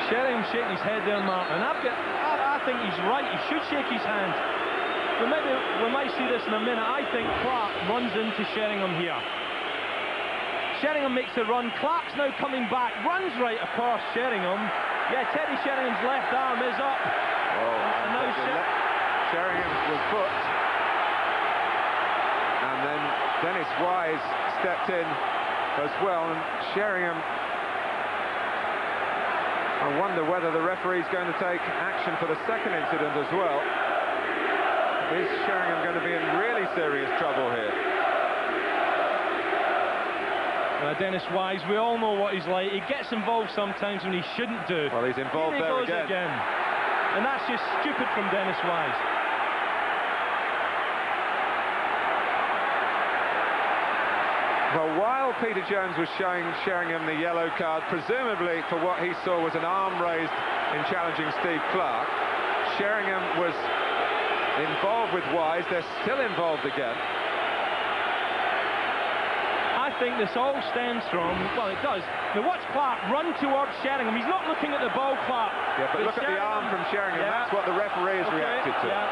Sheringham shaking his head there, Martin. I think he's right. He should shake his hand. But maybe we might see this in a minute. I think Clark runs into Sheringham here. Sheringham makes a run. Clark's now coming back. Runs right across Sheringham. Yeah, Teddy Sheringham's left arm is up. Oh, and now Sheringham was booked. And then Dennis Wise stepped in as well, and Sheringham, I wonder whether the referee's going to take action for the second incident as well. Is Sheringham going to be in really serious trouble here? Dennis Wise, we all know what he's like. He gets involved sometimes when he shouldn't do. Well, he's involved there again. And that's just stupid from Dennis Wise. Well, while Peter Jones was showing Sheringham the yellow card, presumably for what he saw was an arm raised in challenging Steve Clark, Sheringham was involved with Wise. They're still involved again. I think this all stems from, well, it does. Now watch Clark run towards Sheringham. He's not looking at the ball, Clark. Yeah, but look at the arm from Sheringham. Yeah. That's what the referee has reacted to. Yeah.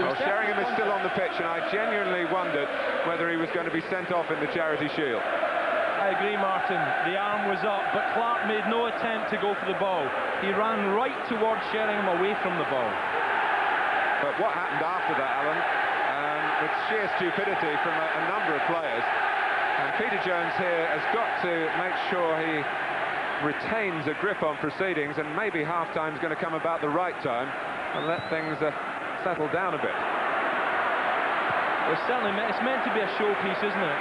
Well, Sheringham is still on the pitch, and I genuinely wondered whether he was going to be sent off in the Charity Shield. I agree, Martin. The arm was up, but Clark made no attempt to go for the ball. He ran right towards Sheringham, away from the ball. But what happened after that, Alan, with sheer stupidity from a number of players, and Peter Jones here has got to make sure he retains a grip on proceedings, and maybe half-time's going to come about the right time and let things settle down a bit. Well, certainly, it's meant to be a showpiece, isn't it?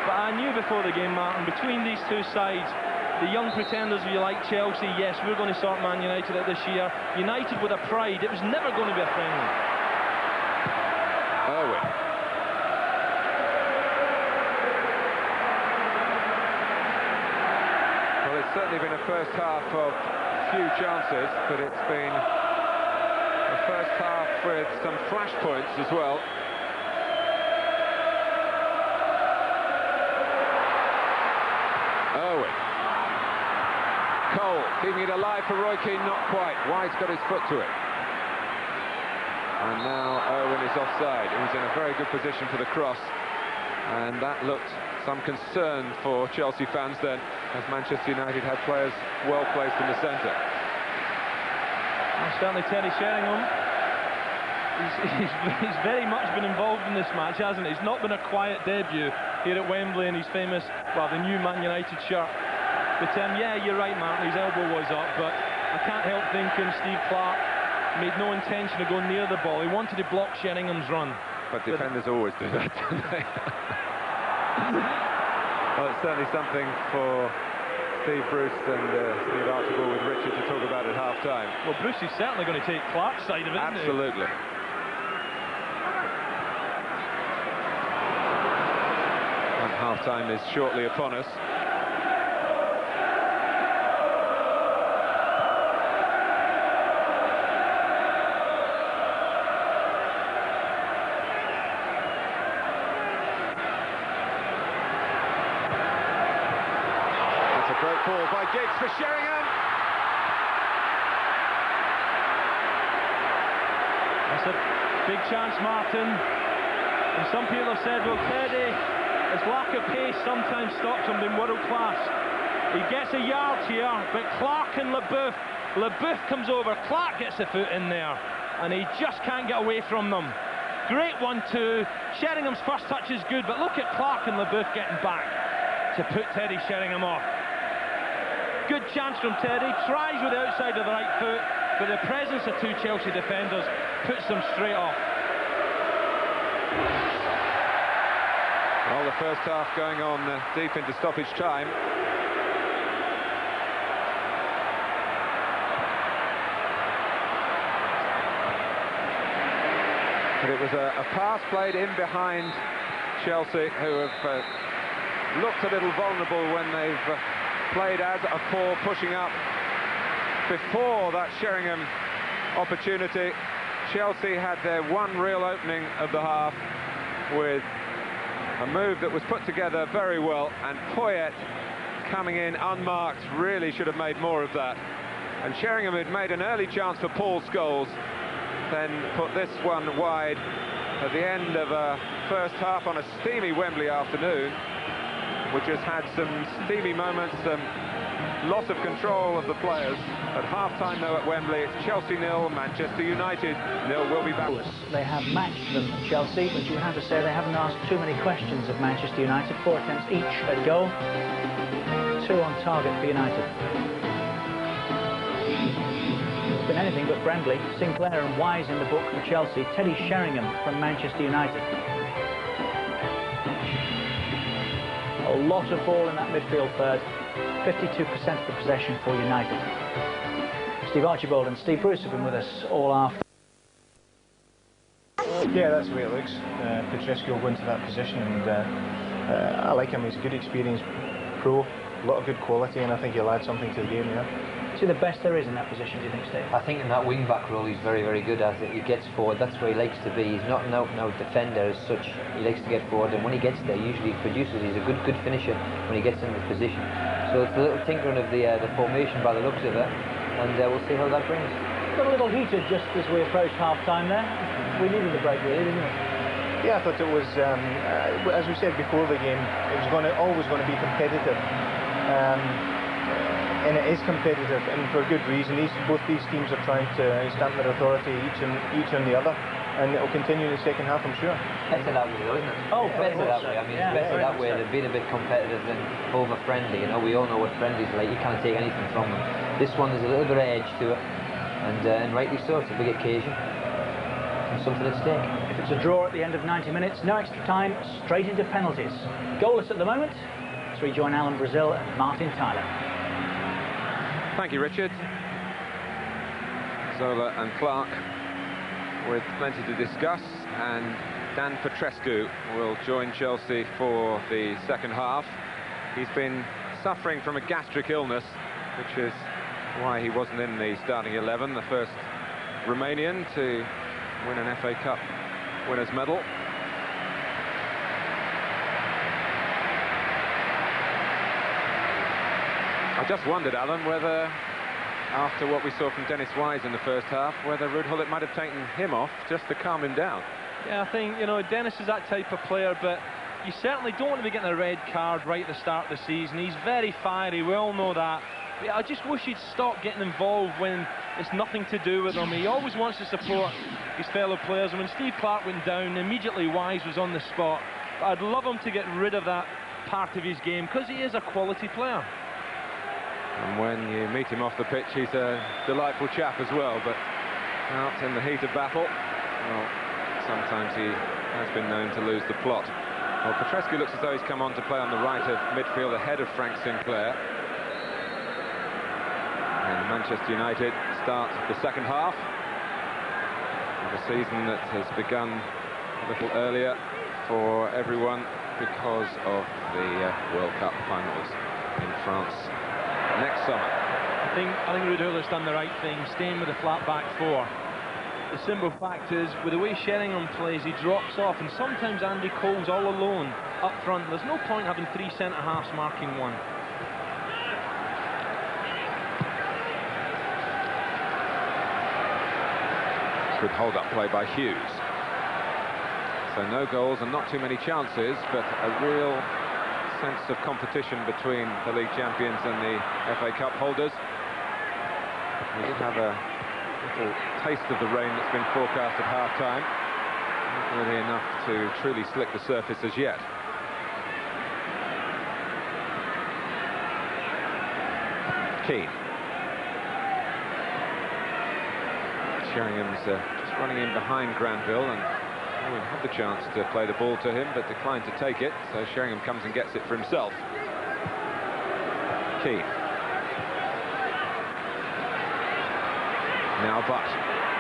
But I knew before the game, Martin, between these two sides, the young pretenders, if you like, Chelsea, yes, we're going to sort Man United out this year. United with a pride. It was never going to be a friendly. Irwin. Well, it's certainly been a first half of few chances, but it's been a first half with some flashpoints as well. Irwin. Cole keeping it alive for Roy Keane, not quite. Wise got his foot to it. And now Irwin is offside. He was in a very good position for the cross, and that looked some concern for Chelsea fans then, as Manchester United had players well placed in the centre. Well, certainly Teddy Sheringham. He's very much been involved in this match, hasn't he? It's not been a quiet debut here at Wembley in his famous, well, the new Man United shirt. But yeah, you're right, Martin, his elbow was up, but I can't help thinking Steve Clark made no intention of going near the ball. He wanted to block Sheringham's run. But defenders always do that, don't they? Well, it's certainly something for Steve Bruce and Steve Archibald with Richard to talk about at half-time. Well, Bruce is certainly going to take Clark's side of it, absolutely. And half-time is shortly upon us. Great ball by Giggs for Sheringham. That's a big chance, Martin. And some people have said, well, Teddy, his lack of pace sometimes stops him being world class. He gets a yard here, but Clark and LeBoeuf. LeBoeuf comes over, Clark gets the foot in there, and he just can't get away from them. Great 1-2. Sheringham's first touch is good, but look at Clark and LeBoeuf getting back to put Teddy Sheringham off. Good chance from Teddy, tries with the outside of the right foot, but the presence of two Chelsea defenders puts them straight off. Well, the first half going on deep into stoppage time. But it was a pass played in behind Chelsea, who have looked a little vulnerable when they've played as a four, pushing up. Before that Sheringham opportunity, Chelsea had their one real opening of the half with a move that was put together very well, and Poyet coming in unmarked really should have made more of that. And Sheringham had made an early chance for Paul Scholes, then put this one wide at the end of a first half on a steamy Wembley afternoon, which has had some steamy moments, some loss of control of the players. At half-time, though, at Wembley, it's Chelsea 0, Manchester United 0. We'll be back. They have matched them, Chelsea, but you have to say they haven't asked too many questions of Manchester United. 4 attempts each at goal, 2 on target for United. It's been anything but friendly. Sinclair and Wise in the book from Chelsea, Teddy Sheringham from Manchester United. A lot of ball in that midfield third, 52% of the possession for United. Steve Archibald and Steve Bruce have been with us all after. Yeah, that's the way it looks. Petrescu will go into that position, and I like him. He's a good, experienced pro, a lot of good quality, and I think he'll add something to the game there. Is he the best there is in that position, do you think, Steve? I think in that wing-back role he's very, very good at it. He gets forward, that's where he likes to be. He's not an out-and-out defender as such. He likes to get forward, and when he gets there, usually he produces. He's a good finisher when he gets in the position. So it's a little tinkering of the formation by the looks of it, and we'll see how that brings. Got a little heated just as we approached half-time there. We needed a break, really, didn't we? Yeah, I thought it was, as we said before the game, it was always going to be competitive. And it is competitive, and for good reason. Both these teams are trying to stamp their authority each on the other, and it will continue in the second half, I'm sure. Better that way, though, isn't it? Oh, better that way. I mean, it's better that way than being a bit competitive and over-friendly. You know, we all know what friendly's like. You can't take anything from them. This one, there's a little bit of edge to it, and rightly so. It's a big occasion and something at stake. If it's a draw at the end of 90 minutes, no extra time, straight into penalties. Goalless at the moment. Let's rejoin Alan Brazil and Martin Tyler. Thank you, Richard. Zola and Clark with plenty to discuss, and Dan Petrescu will join Chelsea for the second half. He's been suffering from a gastric illness, which is why he wasn't in the starting 11, the first Romanian to win an FA Cup winner's medal. I just wondered, Alan, whether, after what we saw from Dennis Wise in the first half, whether Ruud Gullit might have taken him off just to calm him down. Yeah, I think, you know, Dennis is that type of player, but you certainly don't want to be getting a red card right at the start of the season. He's very fiery, we all know that. But I just wish he'd stop getting involved when it's nothing to do with him. He always wants to support his fellow players, and when Steve Clark went down, immediately Wise was on the spot. But I'd love him to get rid of that part of his game, because he is a quality player. And when you meet him off the pitch, he's a delightful chap as well, but out in the heat of battle, well, sometimes he has been known to lose the plot. Well, Petrescu looks as though he's come on to play on the right of midfield ahead of Frank Sinclair. And Manchester United start the second half of a season that has begun a little earlier for everyone because of the World Cup finals in France next summer. I think Ruud Gullit's done the right thing, staying with the flat back four. The simple fact is, with the way Sheringham plays, he drops off, and sometimes Andy Cole's all alone up front. There's no point having 3 centre-halves marking one. Good hold-up play by Hughes. So no goals and not too many chances, but a real sense of competition between the league champions and the FA Cup holders. We did have a little taste of the rain that's been forecast at half-time. Not really enough to truly slick the surface as yet. Keane. Sheringham's just running in behind Granville, and Owen had the chance to play the ball to him but declined to take it, so Sheringham comes and gets it for himself. Keane. Now Butt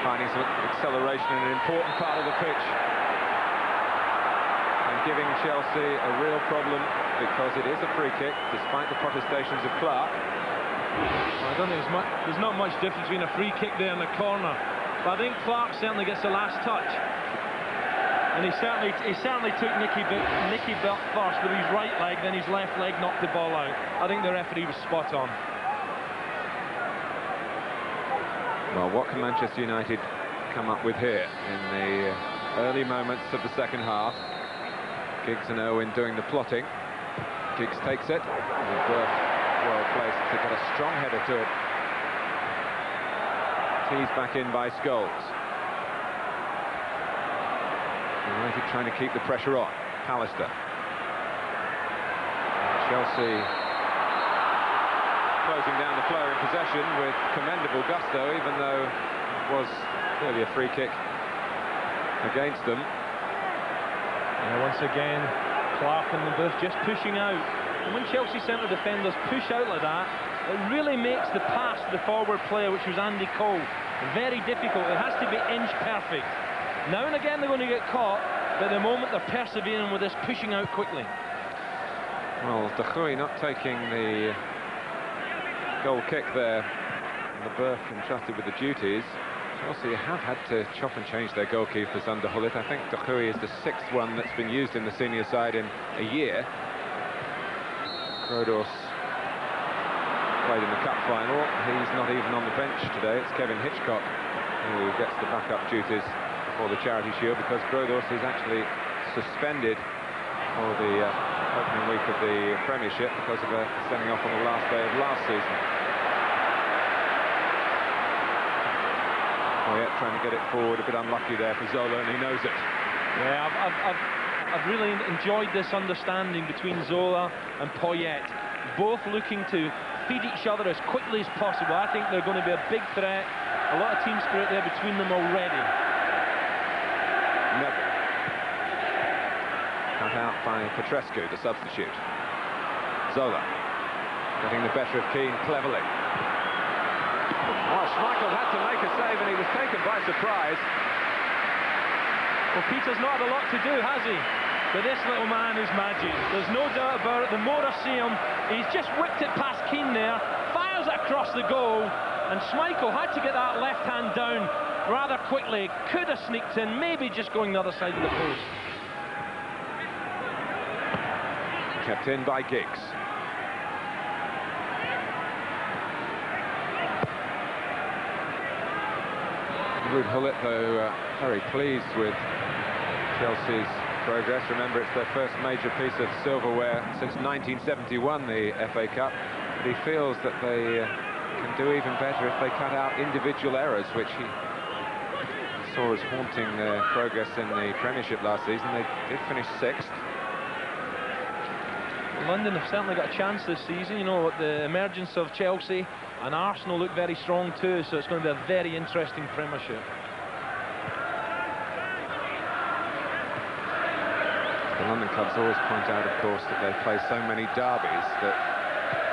finding some acceleration in an important part of the pitch and giving Chelsea a real problem because it is a free kick despite the protestations of Clark. Well, I don't think there's not much difference between a free kick there and the corner, but I think Clark certainly gets the last touch, and he certainly took Nicky Butt first with his right leg, then his left leg knocked the ball out. I think the referee was spot on. Well, what can Manchester United come up with here in the early moments of the second half? Giggs and Owen doing the plotting. Giggs takes it. Burke well placed to get a strong header to it. Teased back in by Scholes. United trying to keep the pressure on. Pallister. Chelsea closing down the flow in possession with commendable gusto, even though it was clearly a free kick against them. And once again, Clark and Leboeuf just pushing out. And when Chelsea centre defenders push out like that, it really makes the pass to the forward player, which was Andy Cole, very difficult. It has to be inch perfect. Now and again they're going to get caught, but at the moment they're persevering with this pushing out quickly. Well, De Goey not taking the goal kick there. Leboeuf entrusted with the duties. Chelsea have had to chop and change their goalkeepers under Hullet. I think De Goey is the 6th one that's been used in the senior side in a year. Grodós played in the cup final. He's not even on the bench today. It's Kevin Hitchcock who gets the backup duties for the Charity Shield, because Grodós is actually suspended for the opening week of the Premiership because of a sending off on the last day of last season. Poyet trying to get it forward, a bit unlucky there for Zola, and he knows it. Yeah, I've really enjoyed this understanding between Zola and Poyet, both looking to feed each other as quickly as possible. I think they're going to be a big threat. A lot of team spirit there between them already. Neville. Cut out by Petrescu, the substitute. Zola getting the better of Keane cleverly. Oh, Schmeichel had to make a save and he was taken by surprise. Well, Peter's not had a lot to do, has he? But this little man is magic. There's no doubt about it. The more I see him, he's just whipped it past Keane there, fires it across the goal, and Schmeichel had to get that left hand down rather quickly. Could have sneaked in, maybe just going the other side of the post. Kept in by Giggs. Ruud Gullit, though, very pleased with Chelsea's progress. Remember, it's their first major piece of silverware since 1971, the FA Cup. But he feels that they can do even better if they cut out individual errors, which he saw as haunting their progress in the Premiership last season. They did finish 6th. London have certainly got a chance this season. You know, the emergence of Chelsea and Arsenal look very strong too, so it's going to be a very interesting Premiership. The London clubs always point out, of course, that they play so many derbies that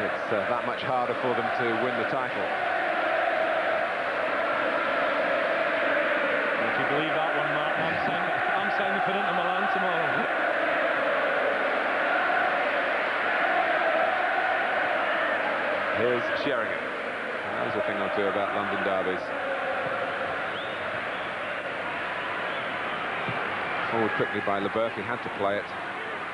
it's that much harder for them to win the title. If you believe that one, Mark, I'm signing for Inter Milan tomorrow. Here's Sheringham. That was a thing or two about London derbies. Forward quickly by Leboeuf. He had to play it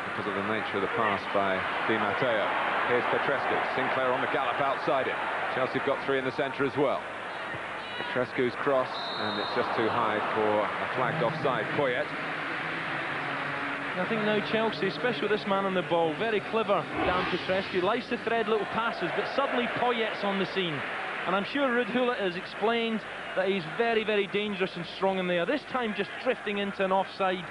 because of the nature of the pass by Di Matteo. Here's Petrescu. Sinclair on the gallop outside it. Chelsea have got 3 in the centre as well. Petrescu's cross, and it's just too high for a flagged offside. Poyet. I think now Chelsea, especially with this man on the ball, very clever, Dan Petrescu, likes to thread little passes, but suddenly Poyet's on the scene. And I'm sure Ruud Gullit has explained that he's very, very dangerous and strong in there. This time just drifting into an offside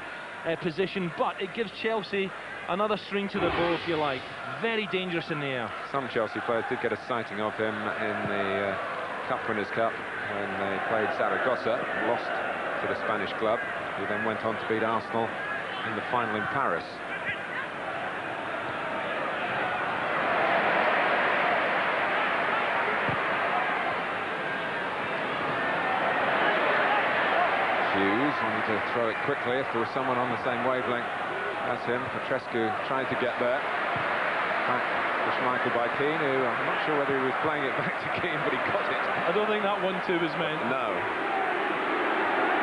position, but it gives Chelsea another string to the bow, if you like. Very dangerous in the air. Some Chelsea players did get a sighting of him in the Cup Winners' Cup when they played Zaragoza, lost to the Spanish club, who then went on to beat Arsenal in the final in Paris. Hughes wanted to throw it quickly if there was someone on the same wavelength as him. Petrescu tried to get there. Back to Schmeichel by Keane, who I'm not sure whether he was playing it back to Keane, but he got it. I don't think that 1-2 was meant. No.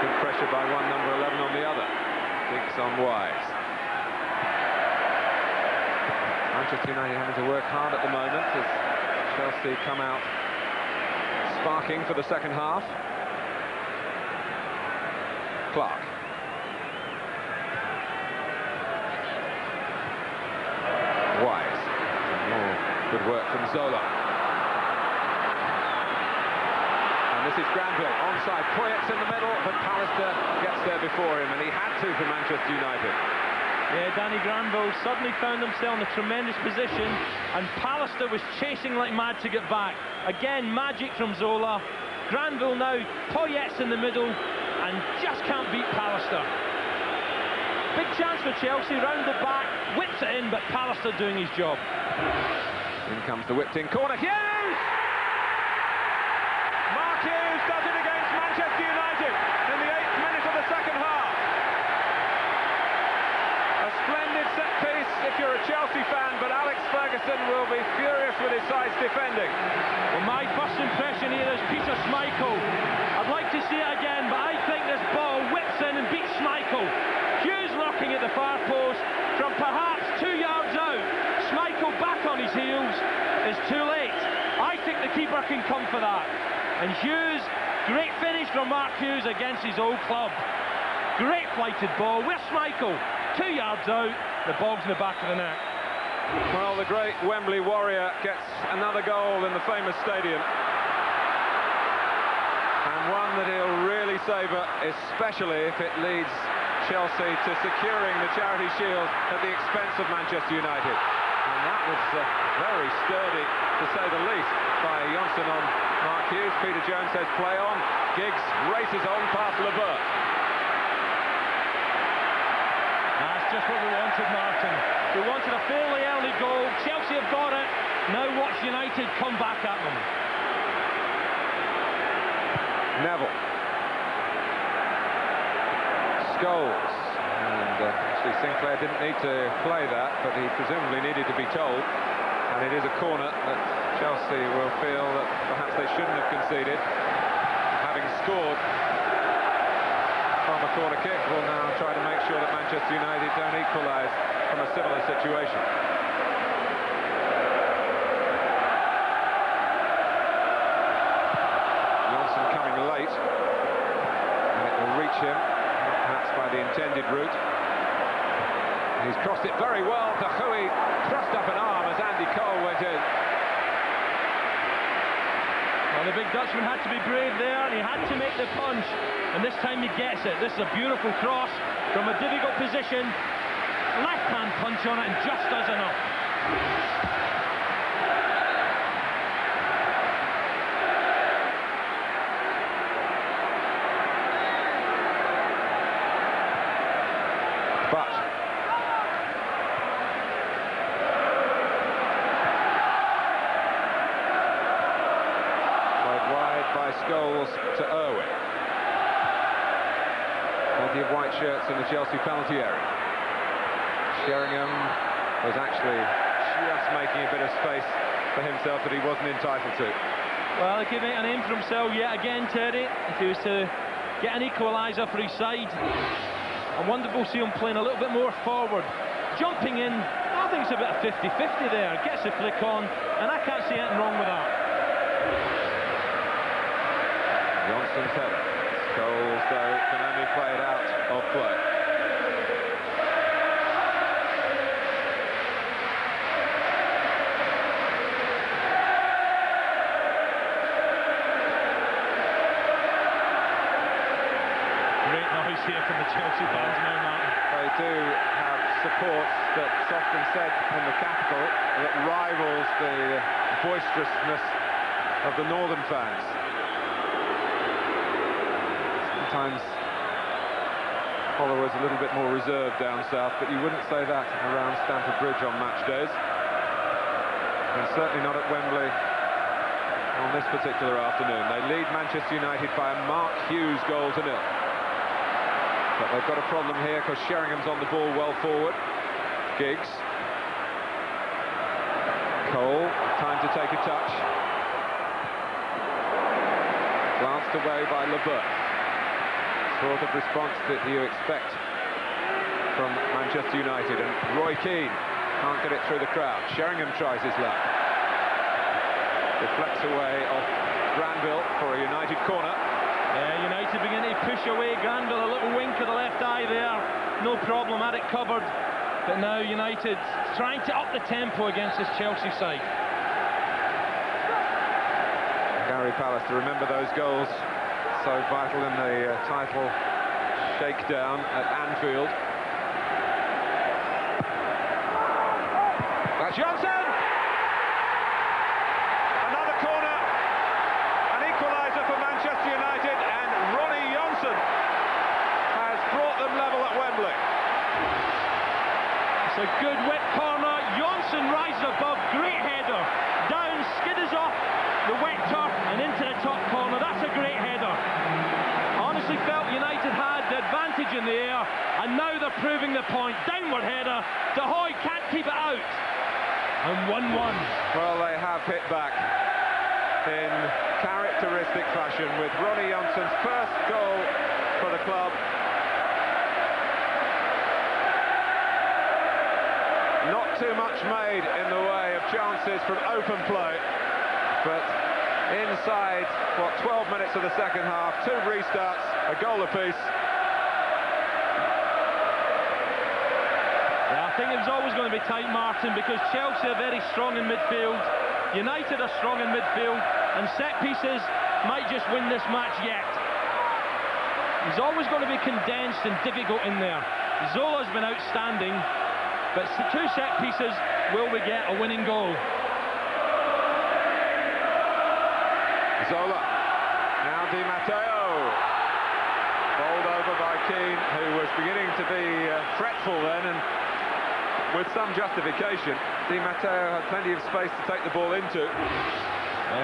Good pressure by one, number 11 on the other. Diggs on Wise. Manchester United having to work hard at the moment as Chelsea come out sparking for the second half. Clark. Wise. More good work from Zola. And this is Granville, onside. Poyet's in the middle, but Pallister gets there before him, and he had to for Manchester United. Yeah, Danny Granville suddenly found himself in a tremendous position, and Pallister was chasing like mad to get back. Again, magic from Zola. Granville now, Poyet's in the middle, and just can't beat Pallister. Big chance for Chelsea, round the back, whips it in, but Pallister doing his job. In comes the whipped-in corner. Hughes! Mark Hughes does it against Manchester United in the 8th minute of the second half. A splendid set piece if you're a Chelsea fan, but Alex Ferguson will be furious with his side's defending. Well, my first impression here is Peter Schmeichel. I'd like to see it again, but I think this ball whips in and beats Schmeichel. Hughes lurking at the far post from perhaps 2 yards out. Schmeichel back on his heels is too late. I think the keeper can come for that. And Hughes, great finish from Mark Hughes against his old club. Great flighted ball. Where's Schmeichel? 2 yards out, the ball's in the back of the net. Well, the great Wembley warrior gets another goal in the famous stadium. And one that he'll really savour, especially if it leads Chelsea to securing the Charity Shield at the expense of Manchester United. And that was very sturdy, to say the least, by Johnson on Mark Hughes. Peter Jones says play on. Giggs races on past Levert. That's just what we wanted, Martin. We wanted a fairly early goal. Chelsea have got it. Now watch United come back at them. Neville. Scholes. And actually Sinclair didn't need to play that, but he presumably needed to be told. And it is a corner that Chelsea will feel that perhaps they shouldn't have conceded, having scored from a corner kick. Will now try to make sure that Manchester United don't equalise from a similar situation. Johnson coming late, and it will reach him, perhaps by the intended route. He's crossed it very well to Hui, thrust up an arm as Andy Cole went in. Well, the big Dutchman had to be brave there, and he had to make the punch, and this time he gets it. This is a beautiful cross from a difficult position. Left-hand punch on it, and just does enough. But played wide by Scholes to Irwin. Plenty of white shirts in the Chelsea penalty area. Sheringham was actually just making a bit of space for himself that he wasn't entitled to. Well, he could make a name for himself yet again, Terry, if he was to get an equaliser for his side. And wonderful to see him playing a little bit more forward. Jumping in, I think it's a bit of 50-50 there. Gets the flick on, and I can't see anything wrong with that. Johnson's header. Scholes, though, can only play it out of play. Great noise here from the Chelsea fans now, Martin. They do have support that's often said in the capital that rivals the boisterousness of the northern fans. Sometimes followers a little bit more reserved down south, but you wouldn't say that around Stamford Bridge on match days. And certainly not at Wembley on this particular afternoon. They lead Manchester United by a Mark Hughes goal to 0. But they've got a problem here because Sheringham's on the ball well forward. Giggs. Cole, time to take a touch. Glanced away by Leboeuf. Sort of response that you expect from Manchester United. And Roy Keane can't get it through the crowd. Sheringham tries his luck. Deflects away off Granville for a United corner. Yeah, United beginning to push away. Granville, a little wink of the left eye there. No problem, had it covered. But now United trying to up the tempo against this Chelsea side. Gary Pallister, remember those goals? So vital in the title shakedown at Anfield. That's Johnson! Another corner. An equaliser for Manchester United, and Ronnie Johnson has brought them level at Wembley. It's a good wet corner. Johnson rises above, great header. Down, skidders off the wet turf and into the top corner. That's a great header. Honestly felt United had the advantage in the air, and now they're proving the point. Downward header. De Hoy can't keep it out. And 1-1. Well, they have hit back in characteristic fashion with Ronnie Johnson's first goal for the club. Not too much made in the way of chances from open play, but inside, what, 12 minutes of the second half, 2 restarts, a goal apiece. I think it was always going to be tight, Martin, because Chelsea are very strong in midfield. United are strong in midfield, and set pieces might just win this match yet. He's always going to be condensed and difficult in there. Zola's been outstanding, but 2 set pieces, will we get a winning goal? Zola, now Di Matteo, bowled over by Keane, who was beginning to be fretful then, and with some justification. Di Matteo had plenty of space to take the ball into.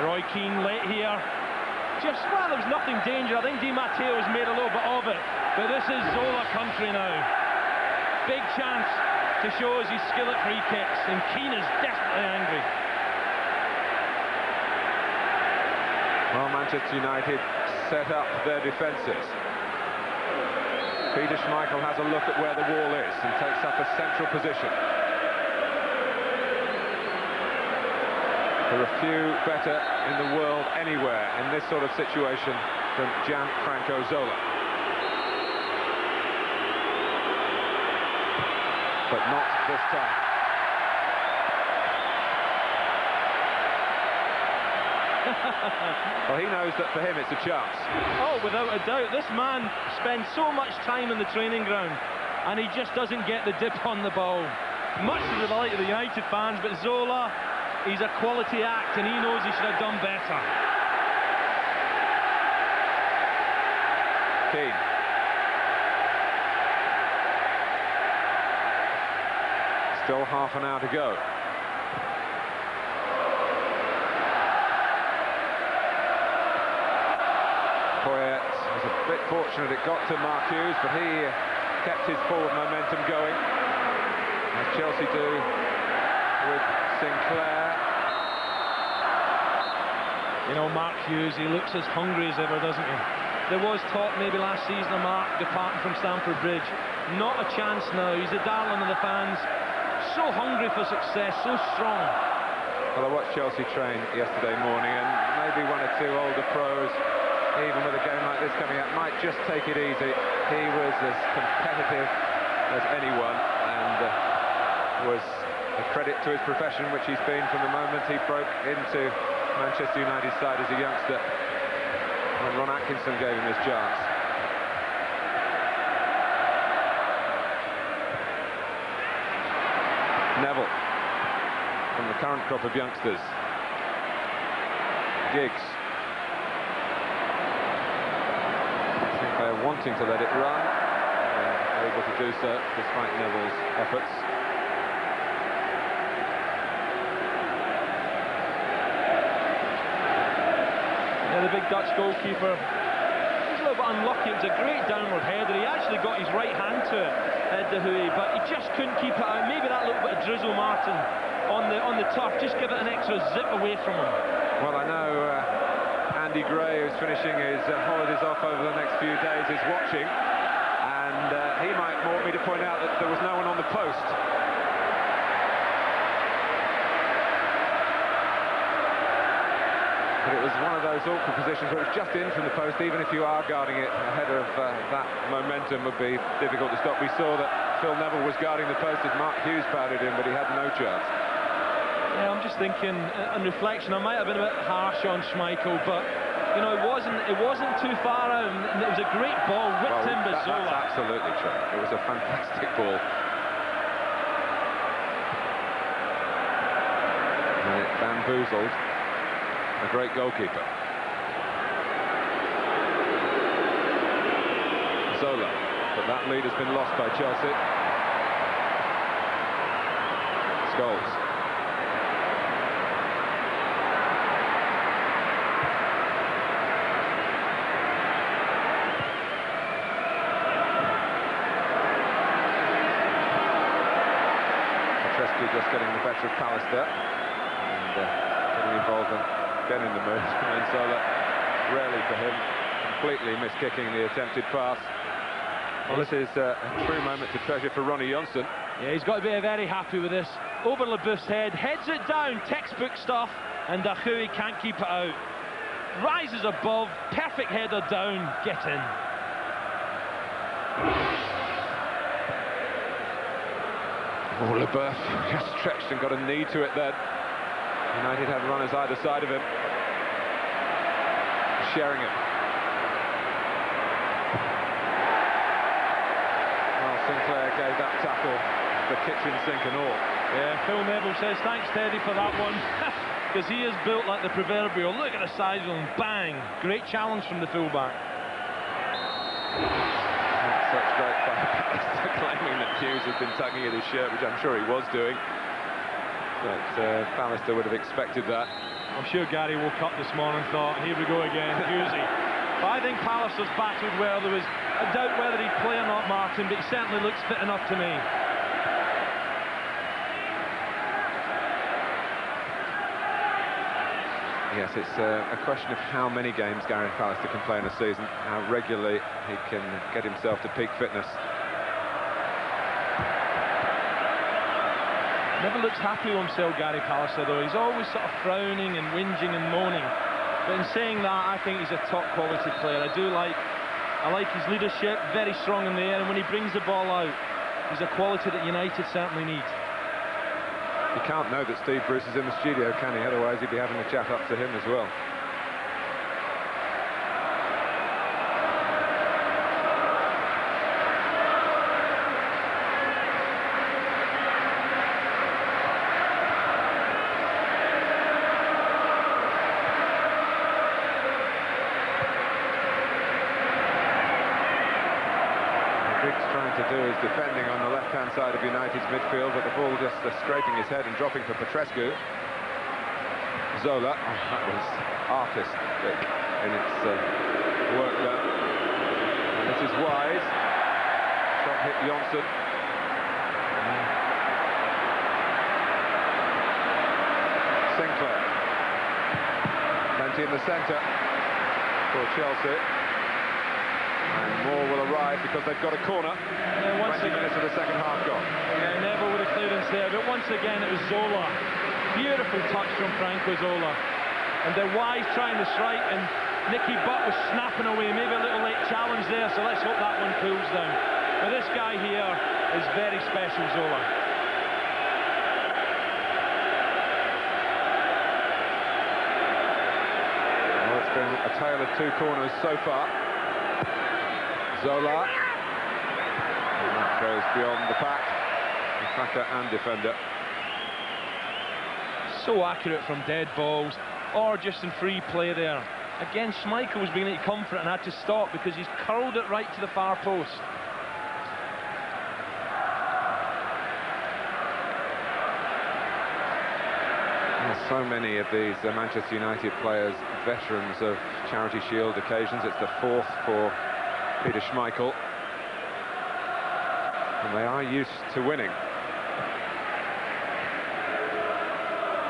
Roy Keane late here. Just, well, there was nothing dangerous. I think Di Matteo has made a little bit of it, but this is Zola country now. Big chance to show us his skill at free kicks, and Keane is desperately angry. Well, Manchester United set up their defences. Peter Schmeichel has a look at where the wall is and takes up a central position. There are few better in the world anywhere in this sort of situation than Gianfranco Zola. But not this time. Well, he knows that for him it's a chance. Oh, without a doubt. This man spends so much time in the training ground, and he just doesn't get the dip on the ball. Much to the delight of the United fans, but Zola, he's a quality act, and he knows he should have done better. Keane. Still half an hour to go. Poyet was a bit fortunate it got to Mark Hughes, but he kept his forward momentum going, as Chelsea do with Sinclair. You know, Mark Hughes, he looks as hungry as ever, doesn't he? There was talk maybe last season of Mark departing from Stamford Bridge. Not a chance now. He's a darling of the fans. So hungry for success, so strong. Well, I watched Chelsea train yesterday morning, and maybe 1 or 2 older pros even with a game like this coming up, might just take it easy. He was as competitive as anyone, and was a credit to his profession, which he's been from the moment he broke into Manchester United's side as a youngster, when Ron Atkinson gave him his chance. Neville, from the current crop of youngsters. Giggs. I think they're wanting to let it run. They're able to do so despite Neville's efforts. Yeah, the big Dutch goalkeeper. He's a little bit unlucky. It was a great downward header. He actually got his right hand to it, Ed De Huy, but he just couldn't keep it out. Maybe that little bit of drizzle, Martin, on the turf, just give it an extra zip away from him. Well, I know Andy Gray, who's finishing his holidays off over the next few days, is watching, and he might want me to point out that there was no one on the post. But it was one of those awkward positions where it was just in from the post. Even if you are guarding it ahead of that momentum, would be difficult to stop. We saw that Phil Neville was guarding the post as Mark Hughes batted in, but he had no chance. Yeah, I'm just thinking, on reflection, I might have been a bit harsh on Schmeichel, but you know, it wasn't too far out, and it was a great ball, whipped in by Zola. That's absolutely true. It was a fantastic ball. And it bamboozled a great goalkeeper. Zola, but that lead has been lost by Chelsea. Scholes. Just getting the better of Pallister and getting involved and getting the move. And Zola, rarely for him, completely miskicking the attempted pass. Well, this is a true moment to treasure for Ronnie Johnsen. Yeah, he's got to be very happy with this. Over LeBouf's head, heads it down, textbook stuff, and De Huy can't keep it out. Rises above, perfect header down, get in. Oh, LeBouf just stretched and got a knee to it then. United had runners either side of him. Sheringham. Well, Sinclair gave that tackle the kitchen sink and all. Yeah, Phil Neville says, thanks, Teddy, for that one. Because he is built like the proverbial. Look at the size of him. Bang. Great challenge from the fullback. Such great fun. Claiming that Hughes has been tugging at his shirt, which I'm sure he was doing. But Pallister would have expected that. I'm sure Gary woke up this morning and thought, here we go again, Hughesy. But I think Pallister's battled well. There was a doubt whether he'd play or not, Martin, but he certainly looks fit enough to me. Yes, it's a question of how many games Gary Pallister can play in a season, how regularly he can get himself to peak fitness. Never looks happy with himself, Gary Pallister, though. He's always sort of frowning and whinging and moaning. But in saying that, I think he's a top quality player. I like his leadership, very strong in the air, and when he brings the ball out, he's a quality that United certainly need. You can't know that Steve Bruce is in the studio, can he? Otherwise he'd be having a chat up to him as well. To do is defending on the left-hand side of United's midfield, but the ball just scraping his head and dropping for Petrescu. Zola, that was artistic in its work done. And this is Wise. Shot hit Johnsen. Sinclair. Plenty in the centre for Chelsea. And more will arrive because they've got a corner. 20 minutes of the second half gone. Yeah, Neville with a clearance there, but once again it was Zola. Beautiful touch from Franco Zola. And they're Wise trying to strike, and Nicky Butt was snapping away, maybe a little late challenge there, so let's hope that one cools down. But this guy here is very special, Zola. Well, it's been a tale of two corners so far. Zola. And that goes beyond the pack. Attacker and defender. So accurate from dead balls, or just in free play there. Again, Schmeichel was beginning to come for it and had to stop because he's curled it right to the far post. There's so many of these Manchester United players, veterans of Charity Shield occasions. It's the fourth for Peter Schmeichel. And they are used to winning.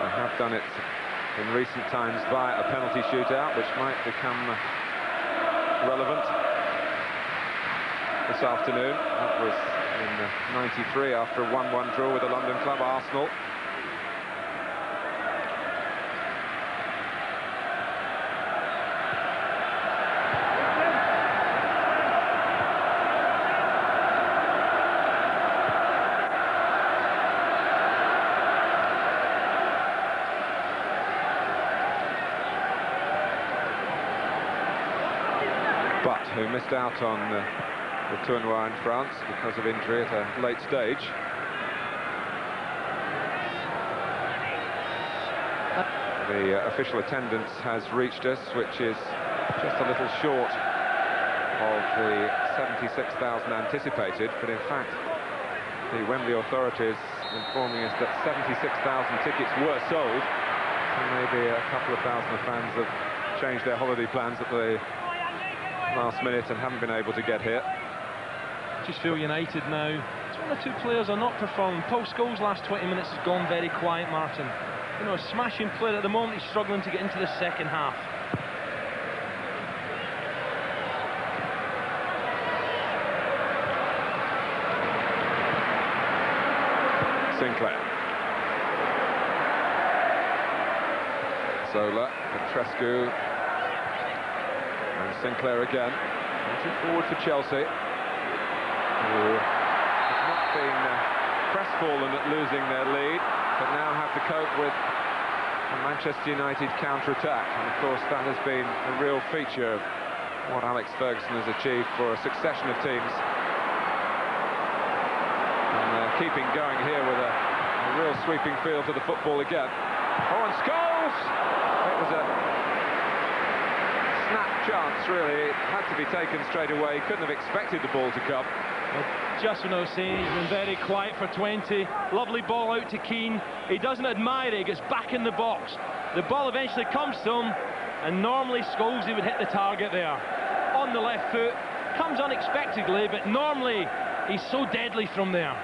They have done it in recent times via a penalty shootout, which might become relevant this afternoon. That was in '93 after a 1-1 draw with the London club Arsenal. Who missed out on the tournoi in France because of injury at a late stage. The official attendance has reached us, which is just a little short of the 76,000 anticipated, but in fact the Wembley authorities informing us that 76,000 tickets were sold, and maybe a couple of thousand of fans have changed their holiday plans at the last minute and haven't been able to get here. Just feel United now. It's one or two players are not performing. Paul Scholes' last 20 minutes has gone very quiet, Martin. You know, a smashing player at the moment. He's struggling to get into the second half. Sinclair. Zola, Petrescu. And Sinclair again, moving forward for Chelsea, who have not been crestfallen at losing their lead, but now have to cope with a Manchester United counter-attack. And of course that has been a real feature of what Alex Ferguson has achieved for a succession of teams. And keeping going here with a real sweeping feel to the football again. Oh, and Scholes! It was a snap chance, really. It had to be taken straight away. Couldn't have expected the ball to come. Well, just what I was saying, he's been very quiet for 20. Lovely ball out to Keane. He doesn't admire it, he gets back in the box. The ball eventually comes to him, and normally Scholes would hit the target there. On the left foot, comes unexpectedly, but normally he's so deadly from there.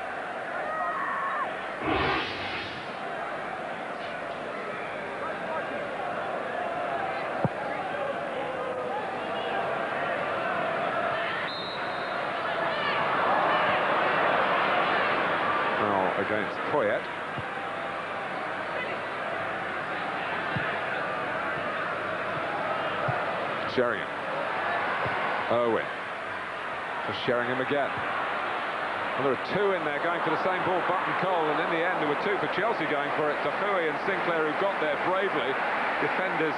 Against Poyet. Sheringham. Owen. For Sheringham again. Well, there are two in there going for the same ball, Butt and Cole, and in the end there were two for Chelsea going for it. Tahui and Sinclair, who got there bravely. Defenders,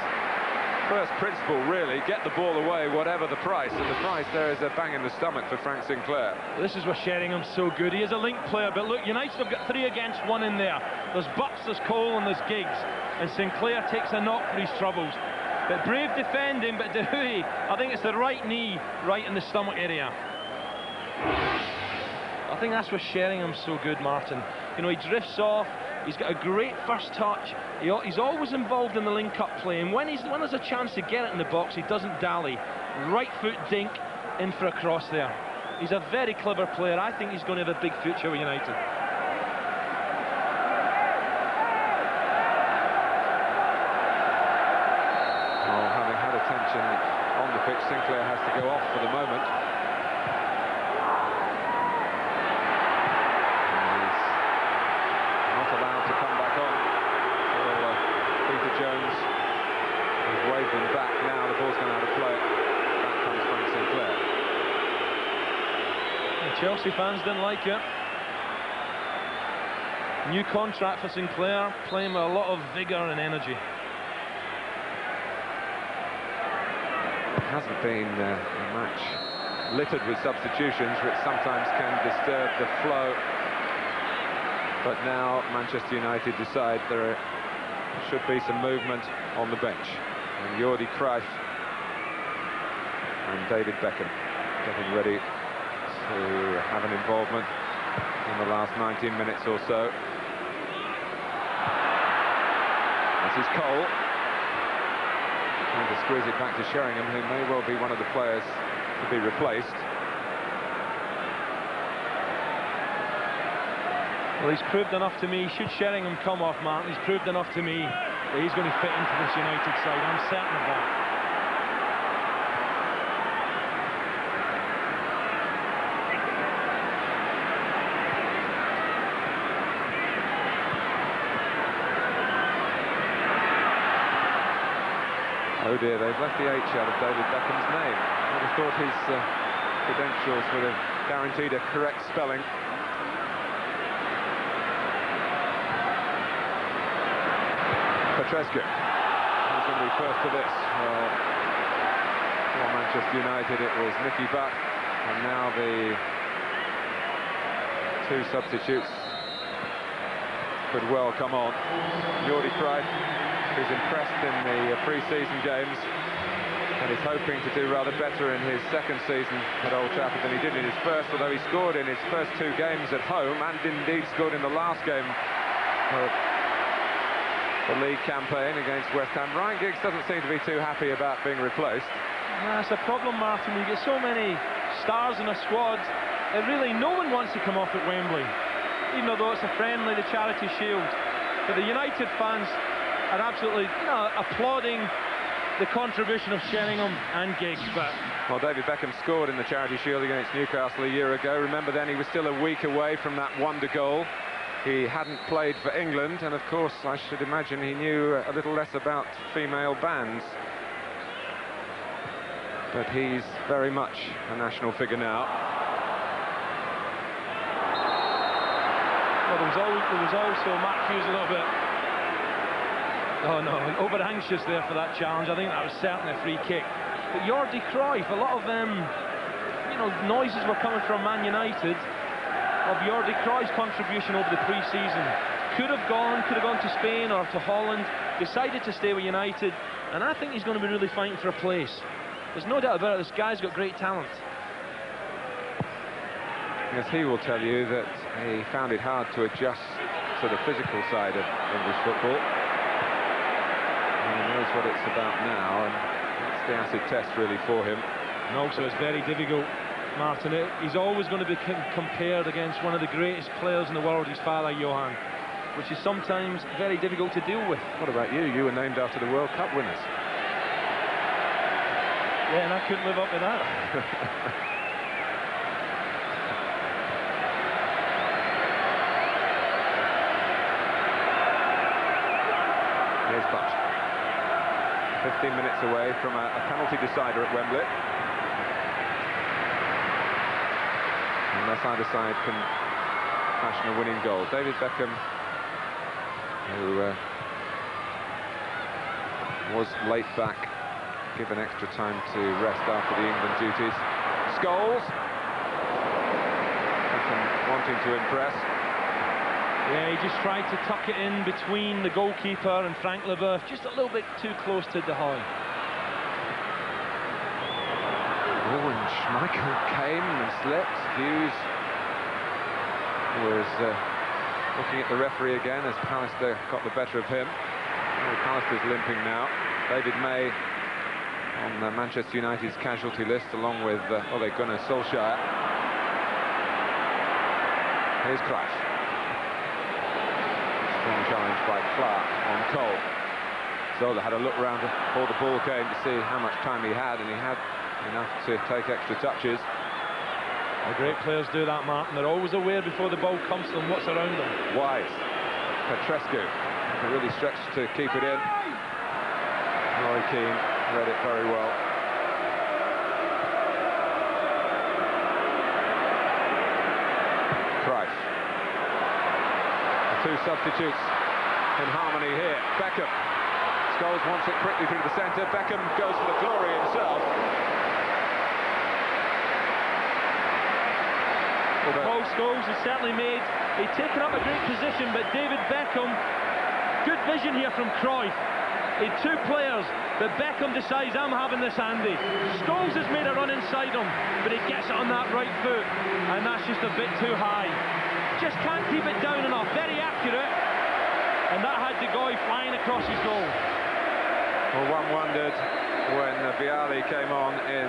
first principle really, get the ball away whatever the price, and the price there is a bang in the stomach for Frank Sinclair. This is where Sheringham's so good. He is a link player, but look, United have got 3 against 1 in there. There's Butts, there's Cole and there's Giggs, and Sinclair takes a knock for his troubles. But brave defending, but Tahui, I think it's the right knee right in the stomach area. I think that's where Sheringham's so good, Martin. You know, he drifts off. He's got a great first touch. He's always involved in the link-up play, and when there's a chance to get it in the box, he doesn't dally. Right foot dink in for a cross there. He's a very clever player. I think he's going to have a big future with United. Well, having had attention on the pitch, Sinclair has to go off for the moment. Irvine back now. The ball's gone out of play. Back comes Frank Sinclair. The Chelsea fans didn't like it. New contract for Sinclair, playing with a lot of vigour and energy. It hasn't been a match littered with substitutions, which sometimes can disturb the flow. But now Manchester United decide there should be some movement on the bench. And Jordi Cruyff and David Beckham getting ready to have an involvement in the last 19 minutes or so. This is Cole. Trying to squeeze it back to Sheringham, who may well be one of the players to be replaced. Well, he's proved enough to me. Should Sheringham come off, Martin, he's proved enough to me that he's going to fit into this United side. I'm certain of that. Oh dear, they've left the H out of David Beckham's name. I would have thought his credentials would have guaranteed a correct spelling. Petrescu. Who's going to be first to this? Well, for Manchester United it was Nicky Butt, and now the two substitutes could well come on. Jordi Cruyff, who's impressed in the pre-season games and is hoping to do rather better in his second season at Old Trafford than he did in his first, although he scored in his first two games at home and indeed scored in the last game of the league campaign against West Ham. Ryan Giggs doesn't seem to be too happy about being replaced. That's a problem, Martin. You get so many stars in a squad that really no one wants to come off at Wembley, even though it's a friendly, the Charity Shield. But the United fans are absolutely, applauding the contribution of Sheringham and Giggs. But well, David Beckham scored in the Charity Shield against Newcastle a year ago. Remember then, he was still a week away from that wonder goal. He hadn't played for England, and of course I should imagine he knew a little less about female bands. But he's very much a national figure now. Well, there was also Matt Hughes a little bit, oh no, over anxious there for that challenge. I think that was certainly a free kick. But Jordi Cruyff, a lot of noises were coming from Man United of Jordi Cruyff's contribution over the pre-season. Could have gone to Spain or to Holland, decided to stay with United, and I think he's going to be really fighting for a place. There's no doubt about it, this guy's got great talent. Yes, he will tell you that he found it hard to adjust to the physical side of English football. And he knows what it's about now, and that's the acid test really for him. And also it's very difficult, Martin. He's always going to be compared against one of the greatest players in the world, his father Johan, which is sometimes very difficult to deal with. What about you? You were named after the World Cup winners. Yeah, and I couldn't live up to that. Here's Butt. 15 minutes away from a penalty decider at Wembley. Unless either side can fashion a winning goal. David Beckham, who was late back, given extra time to rest after the England duties. Scholes. Beckham wanting to impress. Yeah, he just tried to tuck it in between the goalkeeper and Frank Leboeuf, just a little bit too close to De Gea. Oh, and Schmeichel came and slipped. Hughes was looking at the referee again as Pallister got the better of him. Oh, Pallister's limping now. David May on Manchester United's casualty list, along with Ole Gunnar Solskjaer. Here's Cruyff. Strong challenge by Clark on Cole. Zola had a look around before the ball came to see how much time he had, and he had enough to take extra touches. The great players do that, Martin. They're always aware before the ball comes to them what's around them. Wise. Petrescu really stretched to keep it in. Roy Keane read it very well. Cruyff. The two substitutes in harmony here. Beckham. Scholes wants it quickly through the centre. Beckham goes for the glory himself. Well, Paul Scholes has certainly he'd taken up a great position, but David Beckham, good vision here from Cruyff. He had two players, but Beckham decides, I'm having this handy. Scholes has made a run inside him, but he gets it on that right foot, and that's just a bit too high. Just can't keep it down enough, very accurate, and that had De Goey flying across his goal. Well, one wondered when Vialli came on in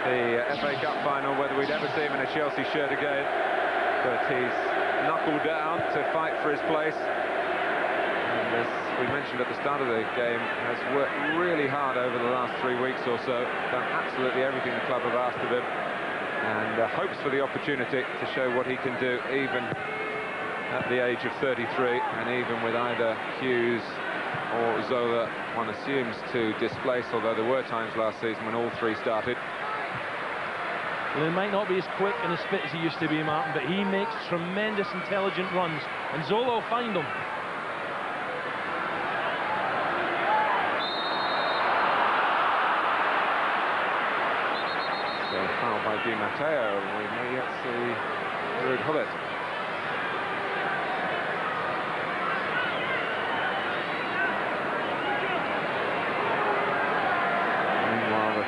the FA Cup final whether we'd ever see him in a Chelsea shirt again, but he's knuckled down to fight for his place, and as we mentioned at the start of the game, has worked really hard over the last 3 weeks or so, done absolutely everything the club have asked of him, and hopes for the opportunity to show what he can do even at the age of 33, and even with either Hughes or Zola, one assumes, to displace, although there were times last season when all three started. Well, he might not be as quick and as fit as he used to be, Martin, but he makes tremendous, intelligent runs, and Zola will find him. So foul by Di Matteo, we may yet see Ruud Gullit.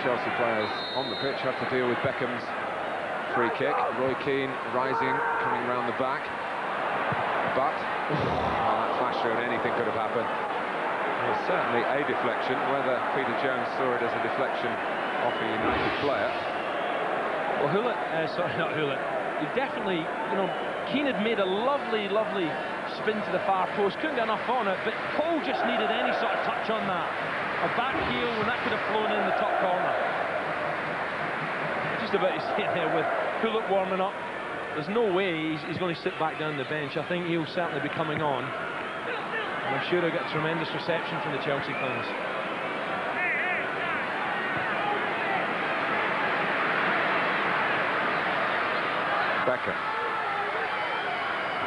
Chelsea players on the pitch have to deal with Beckham's free kick. Roy Keane rising, coming round the back, but well, that flash showed anything could have happened. It was certainly a deflection. Whether Peter Jones saw it as a deflection off a United player. Well, Gullit, sorry, not Gullit. He definitely, Keane had made a lovely spin to the far post, couldn't get enough on it, but Cole just needed any sort of touch on that. A back heel when that could have flown in the top corner. Just about to sit there with Gullit warming up. There's no way he's going to sit back down the bench. I think he'll certainly be coming on. And I'm sure he'll get tremendous reception from the Chelsea fans. Beckham.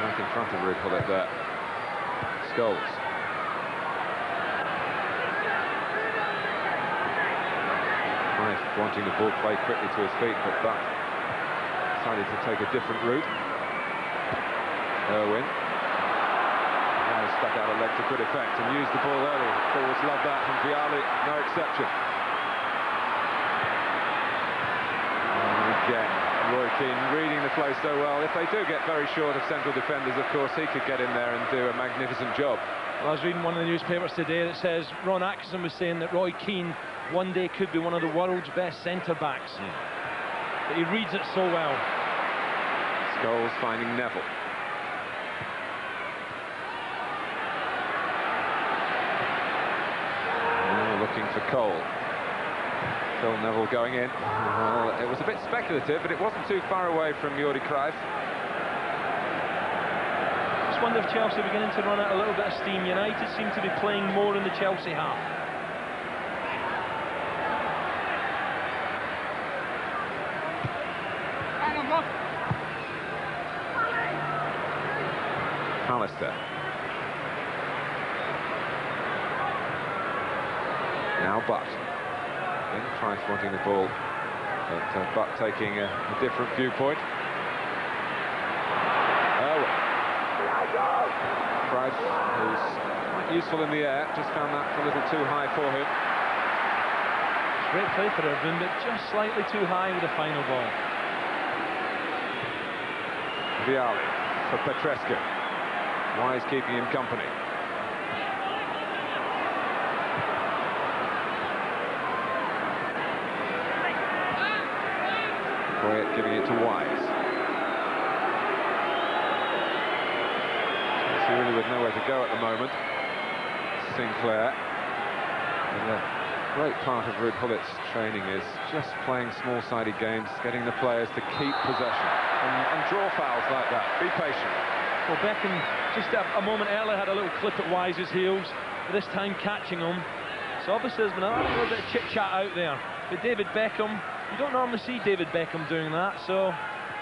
Right in front of Ruud Gullit there. Scholes. Wanting the ball played quickly to his feet, but Butt decided to take a different route. Irwin now stuck out a leg to good effect and used the ball early. Forwards love that, and Vialli no exception. And again, Roy Keane reading the play so well. If they do get very short of central defenders, of course, he could get in there and do a magnificent job. Well, I was reading one of the newspapers today that says Ron Atkinson was saying that Roy Keane one day could be one of the world's best centre-backs. But he reads it so well. Scholes finding Neville. Now looking for Cole. Phil Neville going in. Well, it was a bit speculative, but it wasn't too far away from Jordi Cruyff. Just wonder if Chelsea are beginning to run out a little bit of steam. United seem to be playing more in the Chelsea half. Pallister. Now Butt. Then Cruyff wanting the ball, but Butt taking a different viewpoint. Irwin. Cruyff, who's quite useful in the air, just found that a little too high for him. Great play for Irvin, but just slightly too high with the final ball. Vialli for Petrescu. Wise keeping him company. Poyet giving it to Wise. Chelsea really with nowhere to go at the moment. Sinclair. And a great part of Ruud Gullit's training is just playing small-sided games, getting the players to keep possession and draw fouls like that. Be patient. Well, Beckham just a moment earlier had a little clip at Wise's heels, but this time catching him. So obviously there's been a little bit of chit-chat out there. But David Beckham, you don't normally see David Beckham doing that, so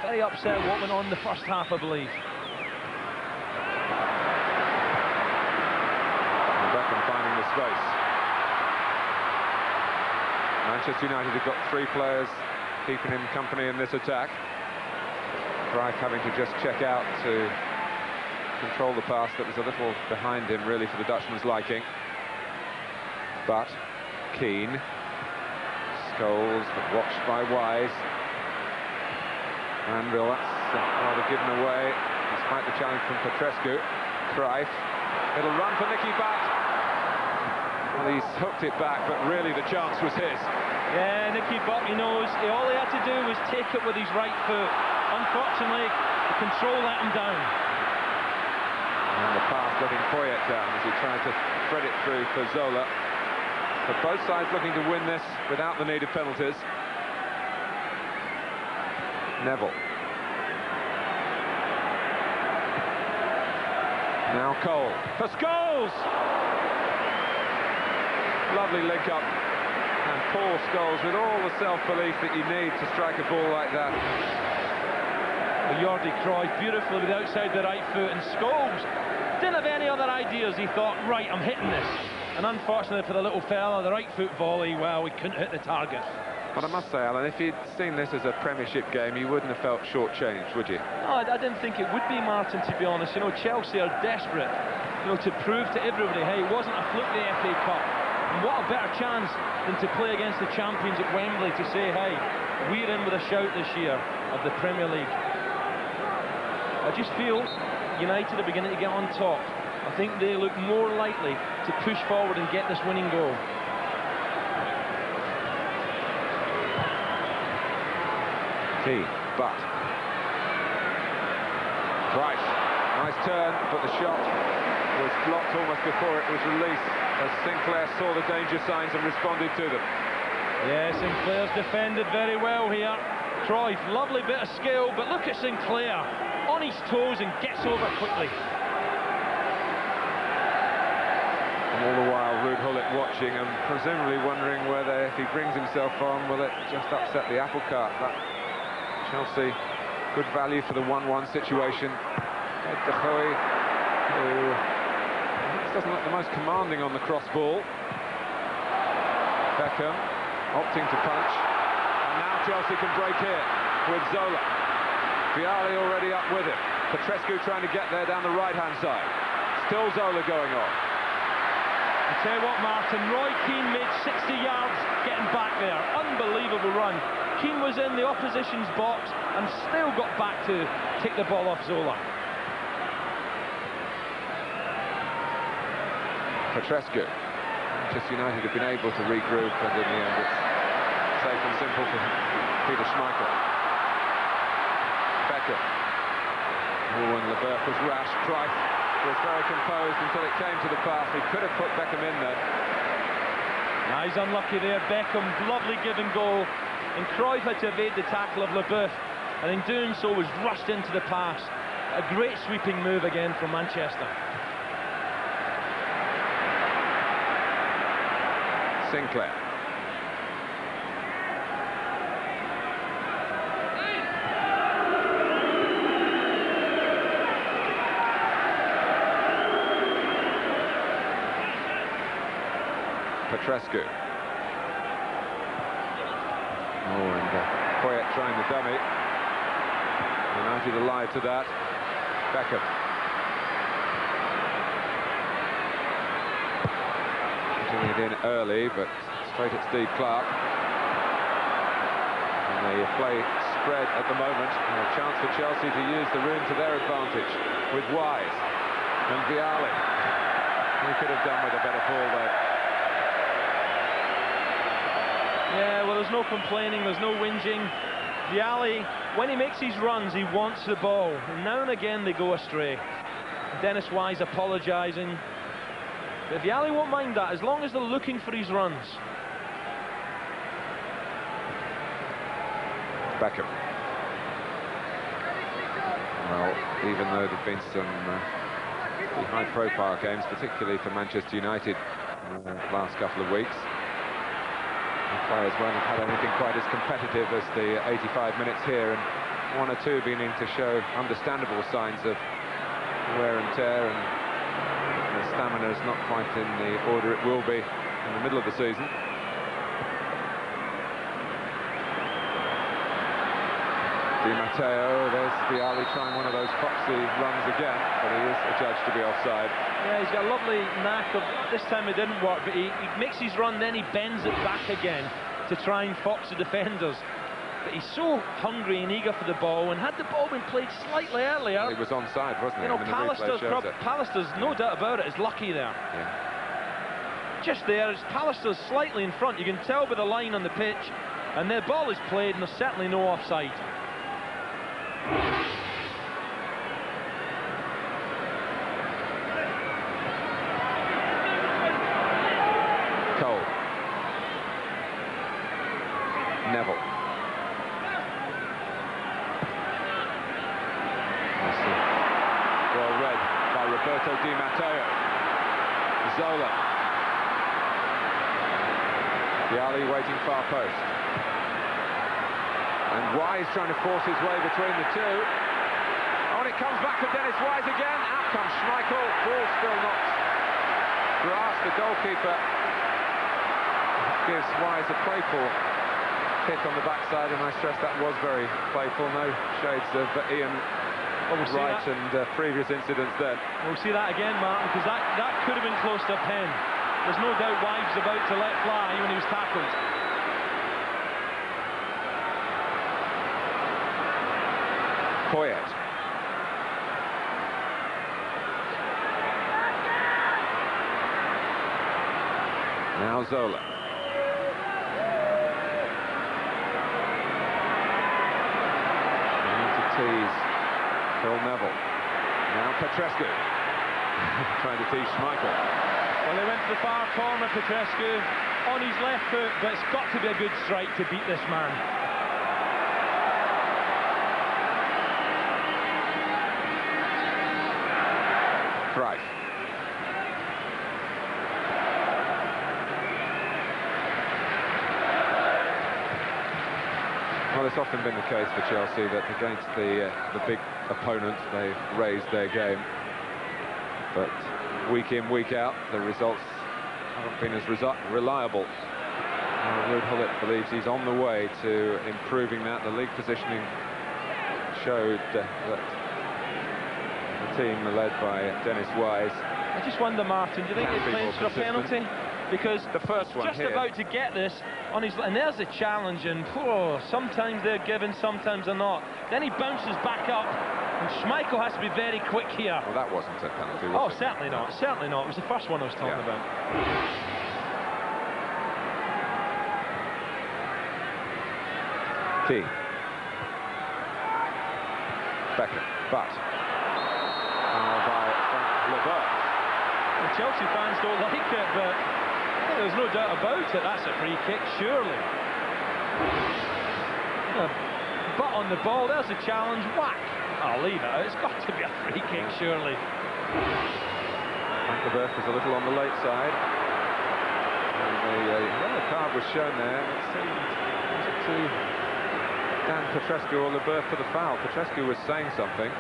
very upset what went on in the first half, I believe. And Beckham finding the space. Manchester United have got 3 players keeping him company in this attack. Cruyff having to just check out to control the pass that was a little behind him, really, for the Dutchman's liking. But Keane, Scholes, but watched by Wise. Anvil, that's rather given away, despite the challenge from Petrescu. Cruyff, it'll run for Nicky Butt. Well, he's hooked it back, but really the chance was his. Yeah, Nicky Butt, he knows. All he had to do was take it with his right foot. Unfortunately, the control let him down. And the pass letting Poyet down as he tried to thread it through for Zola. But both sides looking to win this without the need of penalties. Neville. Now Cole for Scholes! Lovely link up. And Paul Scholes with all the self-belief that you need to strike a ball like that. Jordi Cruyff beautifully with outside the right foot, and Scholes didn't have any other ideas. He thought, right, I'm hitting this. And unfortunately for the little fella, the right foot volley, well, we couldn't hit the target. But I must say, Alan, if you'd seen this as a Premiership game, you wouldn't have felt shortchanged, would you? No, I didn't think it would be, Martin, to be honest. You know, Chelsea are desperate, you know, to prove to everybody, hey, it wasn't a fluke, the FA Cup. And what a better chance than to play against the champions at Wembley to say, hey, we're in with a shout this year of the Premier League. I just feel United are beginning to get on top. I think they look more likely to push forward and get this winning goal. But Price, nice turn, but the shot was blocked almost before it was released as Sinclair saw the danger signs and responded to them. Yeah, Sinclair's defended very well here. Cruyff, lovely bit of skill, but look at Sinclair on his toes and gets over quickly. And all the while, Ruud Gullit watching and presumably wondering whether, if he brings himself on, will it just upset the apple cart. But Chelsea, good value for the 1-1 situation. Ed De Goey, who doesn't look the most commanding on the cross ball. Beckham opting to punch. And now Chelsea can break here with Zola. Vialli already up with him. Petrescu trying to get there down the right-hand side. Still Zola going on. I tell you what, Martin, Roy Keane made 60 yards getting back there. Unbelievable run. Keane was in the opposition's box and still got back to take the ball off Zola. Petrescu. Manchester United have been able to regroup, and in the end it's safe and simple for Peter Schmeichel. Beckham. Oh, and Leboeuf was rash. Cruyff was very composed until it came to the pass. He could have put Beckham in there. Now he's unlucky there. Beckham, lovely give and goal. And Cruyff had to evade the tackle of Leboeuf, and in doing so was rushed into the pass. A great sweeping move again from Manchester. Sinclair. Petrescu. Oh, and Poyet trying the dummy. United alive to that. Beckham. Putting it in early, but straight at Steve Clarke. And the play spread at the moment. And a chance for Chelsea to use the room to their advantage with Wise and Vialli. He could have done with a better ball there. Yeah, well, there's no complaining, there's no whinging. Vialli, when he makes his runs, he wants the ball. And now and again, they go astray. Dennis Wise apologising. But Vialli won't mind that, as long as they're looking for his runs. Beckham. Well, even though there've been some high-profile games, particularly for Manchester United the last couple of weeks. The players won't have had anything quite as competitive as the 85 minutes here, and one or two beginning to show understandable signs of wear and tear, and the stamina is not quite in the order it will be in the middle of the season. Di Matteo, there's Vialli trying one of those foxy runs again, but he is adjudged to be offside. Yeah, he's got a lovely knack of, this time it didn't work, but he makes his run, then he bends it back again to try and fox the defenders. But he's so hungry and eager for the ball, and had the ball been played slightly earlier... It was onside, wasn't it? You know, Pallister's, no doubt about it, is lucky there. Yeah. Just there, as Pallister's slightly in front, you can tell by the line on the pitch, and the ball is played, and there's certainly no offside. Cole. Neville. Well read by Roberto Di Matteo. Zola. Vialli waiting far post. And Wise trying to force his way between the two. Oh, and it comes back to Dennis Wise again. Out comes Schmeichel. Ball still not grasped. The goalkeeper gives Wise a playful kick on the backside, and I stress that was very playful. No shades of Ian Wright and previous incidents then. We'll see that again, Martin, because that could have been close to a pen. There's no doubt Wise was about to let fly when he was tackled. Poyet. Now Zola. Trying to tease Phil Neville. Now Petrescu. Trying to tease Schmeichel. Well, they went to the far corner, Petrescu, on his left foot, but it's got to be a good strike to beat this man. Right. Well, it's often been the case for Chelsea that against the big opponent, they've raised their game. But week in, week out, the results haven't been as reliable. Ruud Gullit believes he's on the way to improving that. The league positioning showed that the team led by Dennis Wise. I just wonder, Martin, do you think they're playing for a penalty? Because the first one just here. About to get this on his, and there's the challenge, and sometimes they're given, sometimes they're not. Then he bounces back up, and Schmeichel has to be very quick here. Well, that wasn't a penalty, was Oh, it? certainly not, certainly not. It was the first one I was talking about. Keane. Beckham, but by Frank Leboeuf. The Chelsea fans don't like it, but there's no doubt about it. That's a free kick, surely. Butt on the ball, there's a challenge, whack. I'll leave it out, it's got to be a free kick, surely. Frank Leboeuf was a little on the late side. And the yellow card was shown there. It seemed to Dan Petrescu or Leboeuf for the foul. Petrescu was saying something.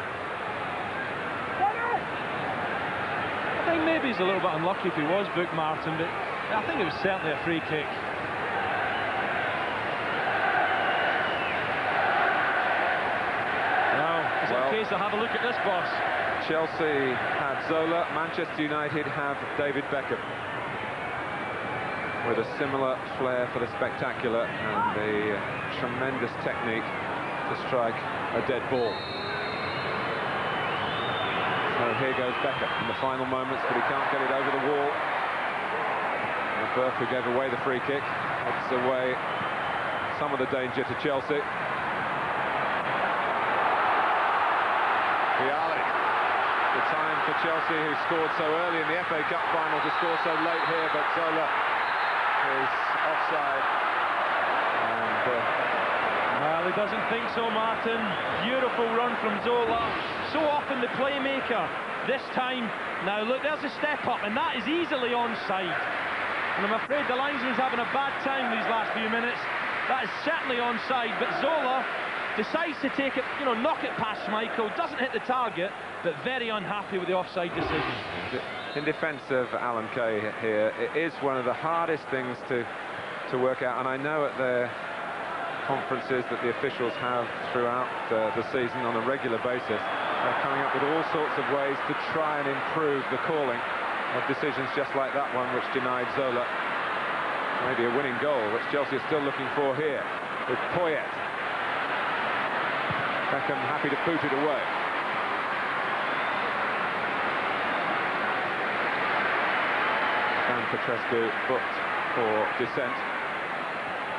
I think maybe he's a little bit unlucky if he was booked, Martin, but I think it was certainly a free kick. Now, is it a case to have a look at this, boss? Chelsea have Zola, Manchester United have David Beckham, with a similar flair for the spectacular and the tremendous technique to strike a dead ball. So here goes Beckham in the final moments, but he can't get it over the wall. Leboeuf, who gave away the free kick, heads away some of the danger to Chelsea. Vialli. The time for Chelsea, who scored so early in the FA Cup final, to score so late here, but Zola is offside. And, well, he doesn't think so, Martin. Beautiful run from Zola. So often the playmaker. This time, now look, there's a step up, and that is easily onside. And I'm afraid the linesman's having a bad time these last few minutes. That is certainly onside, but Zola decides to take it, knock it past Schmeichel, doesn't hit the target, but very unhappy with the offside decision. In defence of Alan Kay here, it is one of the hardest things to work out, and I know at their conferences that the officials have throughout the season on a regular basis, they're coming up with all sorts of ways to try and improve the calling of decisions just like that one, which denied Zola maybe a winning goal, which Chelsea is still looking for here with Poyet. Beckham happy to boot it away. Dan Petrescu booked for dissent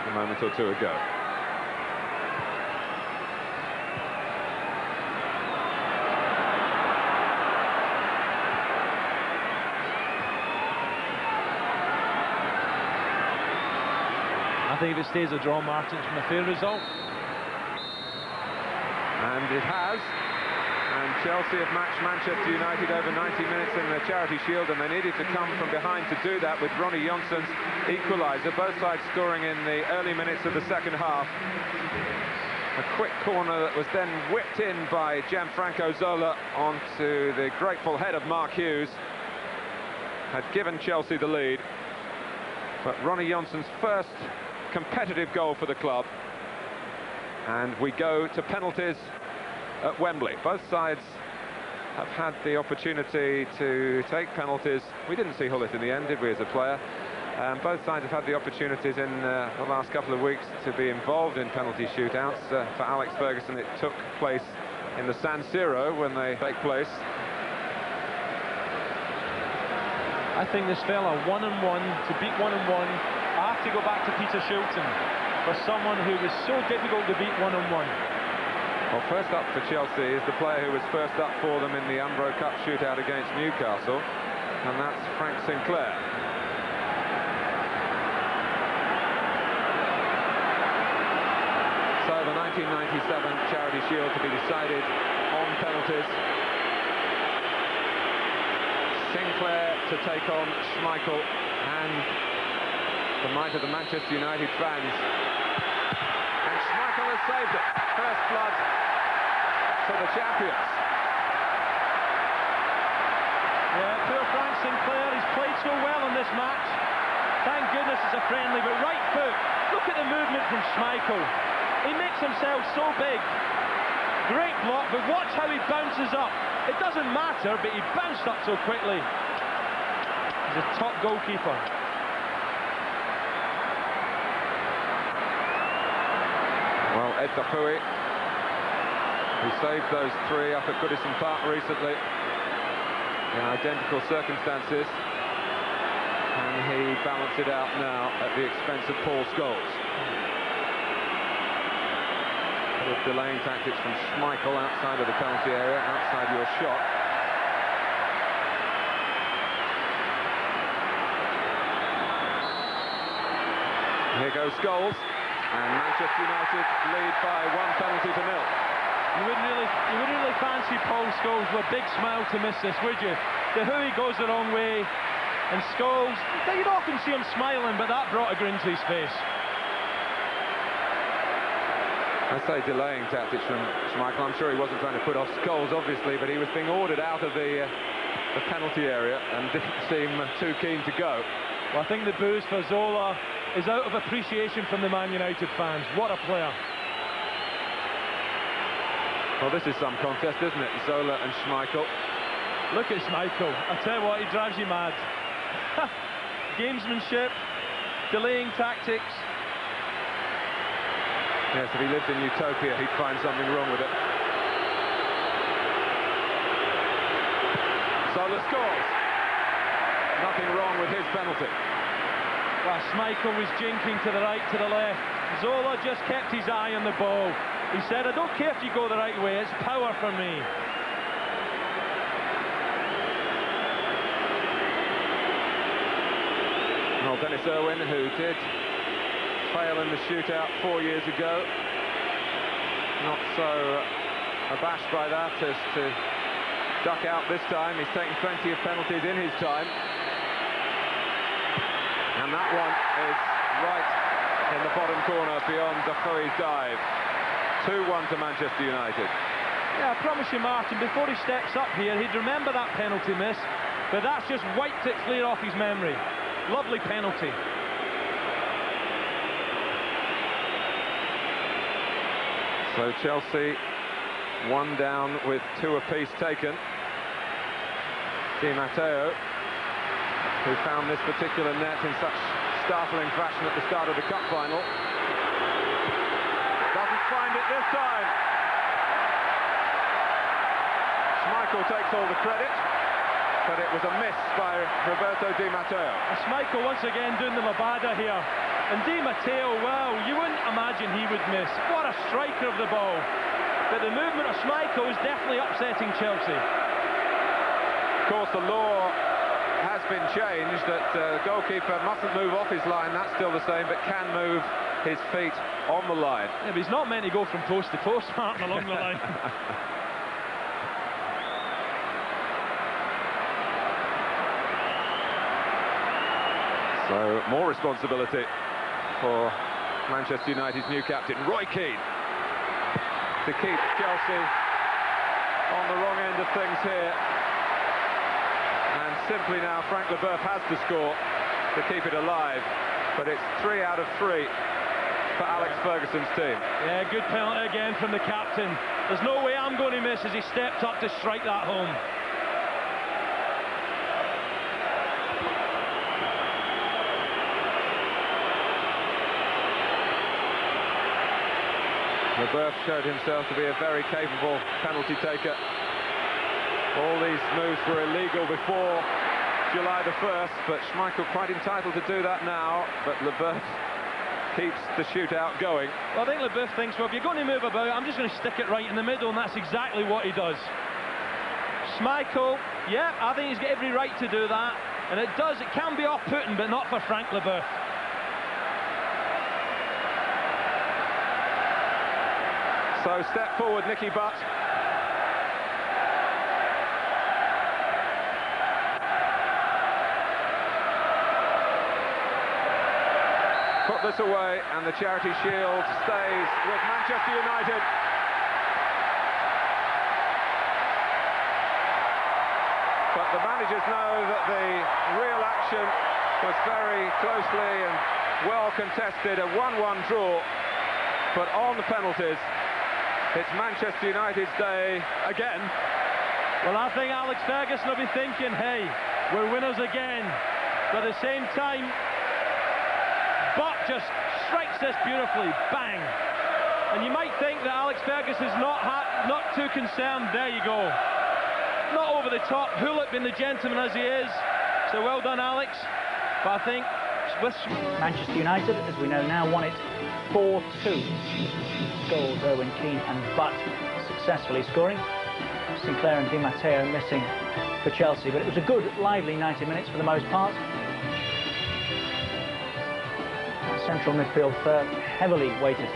a moment or two ago. I think if it stays a draw, Martin, it's been a fair result. And it has. And Chelsea have matched Manchester United over 90 minutes in the Charity Shield, and they needed to come from behind to do that with Ronnie Jonsson's equaliser. Both sides scoring in the early minutes of the second half. A quick corner that was then whipped in by Gianfranco Zola onto the grateful head of Mark Hughes. Had given Chelsea the lead. But Ronnie Jonsson's first competitive goal for the club. And we go to penalties at Wembley. Both sides have had the opportunity to take penalties. We didn't see Hullet in the end, did we, as a player? Both sides have had the opportunities in the last couple of weeks to be involved in penalty shootouts. For Alex Ferguson, it took place in the San Siro when they take place. I think this fella 1-1, to beat 1-1, I have to go back to Peter Shilton for someone who was so difficult to beat 1-1. Well, first up for Chelsea is the player who was first up for them in the Umbro Cup shootout against Newcastle, and that's Frank Sinclair. So the 1997 Charity Shield to be decided on penalties. Sinclair to take on Schmeichel, and the might of the Manchester United fans. And Schmeichel has saved it. First blood for the champions. Yeah, poor Frank Sinclair, he's played so well in this match. Thank goodness it's a friendly, but right foot. Look at the movement from Schmeichel. He makes himself so big. Great block, but watch how he bounces up. It doesn't matter, but he bounced up so quickly. He's a top goalkeeper. Well, Ed Dapoui, who saved those three up at Goodison Park recently in identical circumstances, and he balanced it out now at the expense of Paul Scholes. With delaying tactics from Schmeichel outside of the penalty area, outside your shot. Here goes Scholes, and Manchester United lead by 1 penalty to 0. You wouldn't really fancy Paul Scholes with a big smile to miss this, would you? The hooey goes the wrong way, and Scholes, you'd often see him smiling, but that brought a grin to his face. I say delaying tactics from Schmeichel. I'm sure he wasn't trying to put off Scholes, obviously, but he was being ordered out of the penalty area and didn't seem too keen to go. Well, I think the booze for Zola is out of appreciation from the Man United fans. What a player. Well, this is some contest, isn't it? Zola and Schmeichel. Look at Schmeichel. I tell you what, he drives you mad. Gamesmanship, delaying tactics. Yes, if he lived in Utopia, he'd find something wrong with it. Zola scores. Nothing wrong with his penalty. Well, Schmeichel was jinking to the right, to the left. Zola just kept his eye on the ball. He said, I don't care if you go the right way, it's power for me. Well, Dennis Irwin, who did fail in the shootout 4 years ago, not so abashed by that as to duck out this time. He's taken plenty of penalties in his time. And And that one is right in the bottom corner beyond Defoe's dive. 2-1 to Manchester United. Yeah, I promise you, Martin, before he steps up here, he'd remember that penalty miss, but that's just wiped it clear off his memory. Lovely penalty. So Chelsea 1 down with 2 apiece taken. Di Matteo, who found this particular net in such startling fashion at the start of the cup final, doesn't find it this time. Schmeichel takes all the credit, but it was a miss by Roberto Di Matteo. Schmeichel once again doing the Mabada here. And Di Matteo, well, you wouldn't imagine he would miss. What a striker of the ball. But the movement of Schmeichel is definitely upsetting Chelsea. Of course, the law has been changed that the goalkeeper mustn't move off his line. That's still the same, but can move his feet on the line. Yeah, but he's not meant to go from post to post, Martin, along the line. So, more responsibility for Manchester United's new captain, Roy Keane, to keep Chelsea on the wrong end of things here. And simply now, Frank Leboeuf has to score to keep it alive. But it's 3 out of 3 for Alex Ferguson's team. Yeah, good penalty again from the captain. There's no way I'm going to miss as he stepped up to strike that home. Leboeuf showed himself to be a very capable penalty taker. All these moves were illegal before July the 1st, but Schmeichel quite entitled to do that now. But Leboeuf keeps the shootout going. Well, I think Leboeuf thinks, well, if you're going to move about, I'm just going to stick it right in the middle, and that's exactly what he does. Schmeichel, yeah, I think he's got every right to do that, and it can be off-putting, but not for Frank Leboeuf. So step forward, Nicky Butt. Put this away, and the Charity Shield stays with Manchester United. But the managers know that the real action was very closely and well contested, a 1-1 draw. But on the penalties, it's Manchester United's day again. Well, I think Alex Ferguson will be thinking, hey, we're winners again. But at the same time, Butt just strikes this beautifully, bang. And you might think that Alex Ferguson's not too concerned. There you go. Not over the top, Hullet being the gentleman as he is. So well done, Alex. But I think with Manchester United, as we know now, won it 4-2. Goals, Owen Keane and Butt successfully scoring. Sinclair and Di Matteo missing for Chelsea, but it was a good, lively 90 minutes for the most part. Central midfield heavily weighted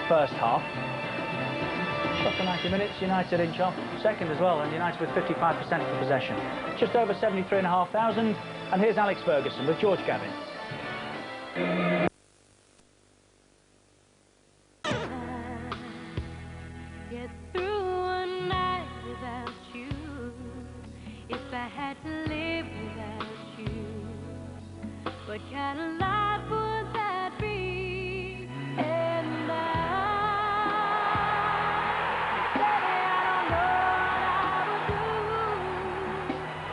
first half. After 90 minutes, United in charge, second as well, and United with 55% of possession. Just over 73,500, and here's Alex Ferguson with George Gavin. Get through a night without you, if I had to live without you, what kind of life would that be? And I don't know what I would do.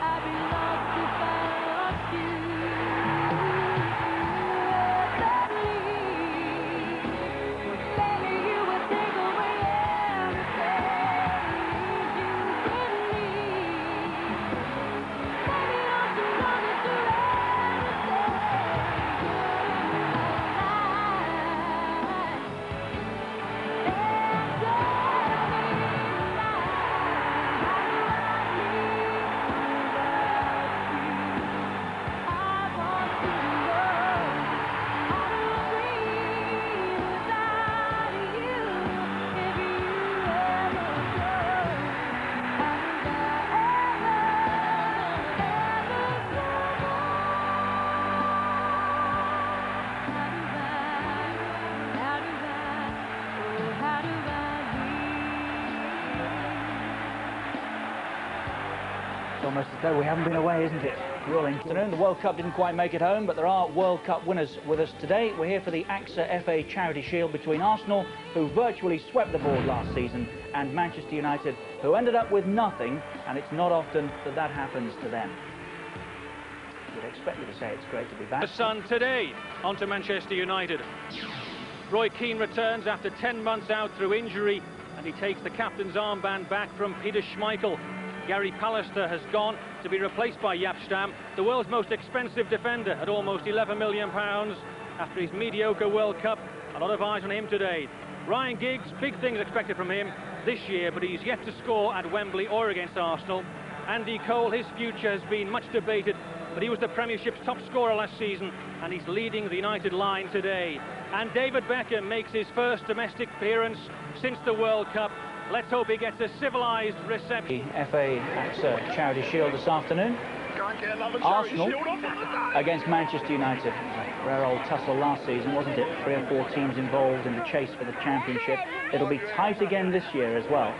I'd be lost if I lost you. Baby, you would take away everything you could need. Baby, don't you know that you're everything? almost as though we haven't been away, isn't it? Rolling afternoon. The World Cup didn't quite make it home, but there are World Cup winners with us today. We're here for the AXA FA Charity Shield between Arsenal, who virtually swept the board last season, and Manchester United, who ended up with nothing, and it's not often that that happens to them. You'd expect me to say it's great to be back. The Sun today onto Manchester United. Roy Keane returns after 10 months out through injury, and he takes the captain's armband back from Peter Schmeichel. Gary Pallister has gone to be replaced by Jaap Stam, the world's most expensive defender at almost £11 million after his mediocre World Cup. A lot of eyes on him today. Ryan Giggs, big things expected from him this year, but he's yet to score at Wembley or against Arsenal. Andy Cole, his future has been much debated, but he was the Premiership's top scorer last season, and he's leading the United line today. And David Beckham makes his first domestic appearance since the World Cup. Let's hope he gets a civilised reception. The FA AXA Charity Shield this afternoon. Arsenal against Manchester United. A rare old tussle last season, wasn't it? 3 or 4 teams involved in the chase for the championship. It'll be tight again this year as well.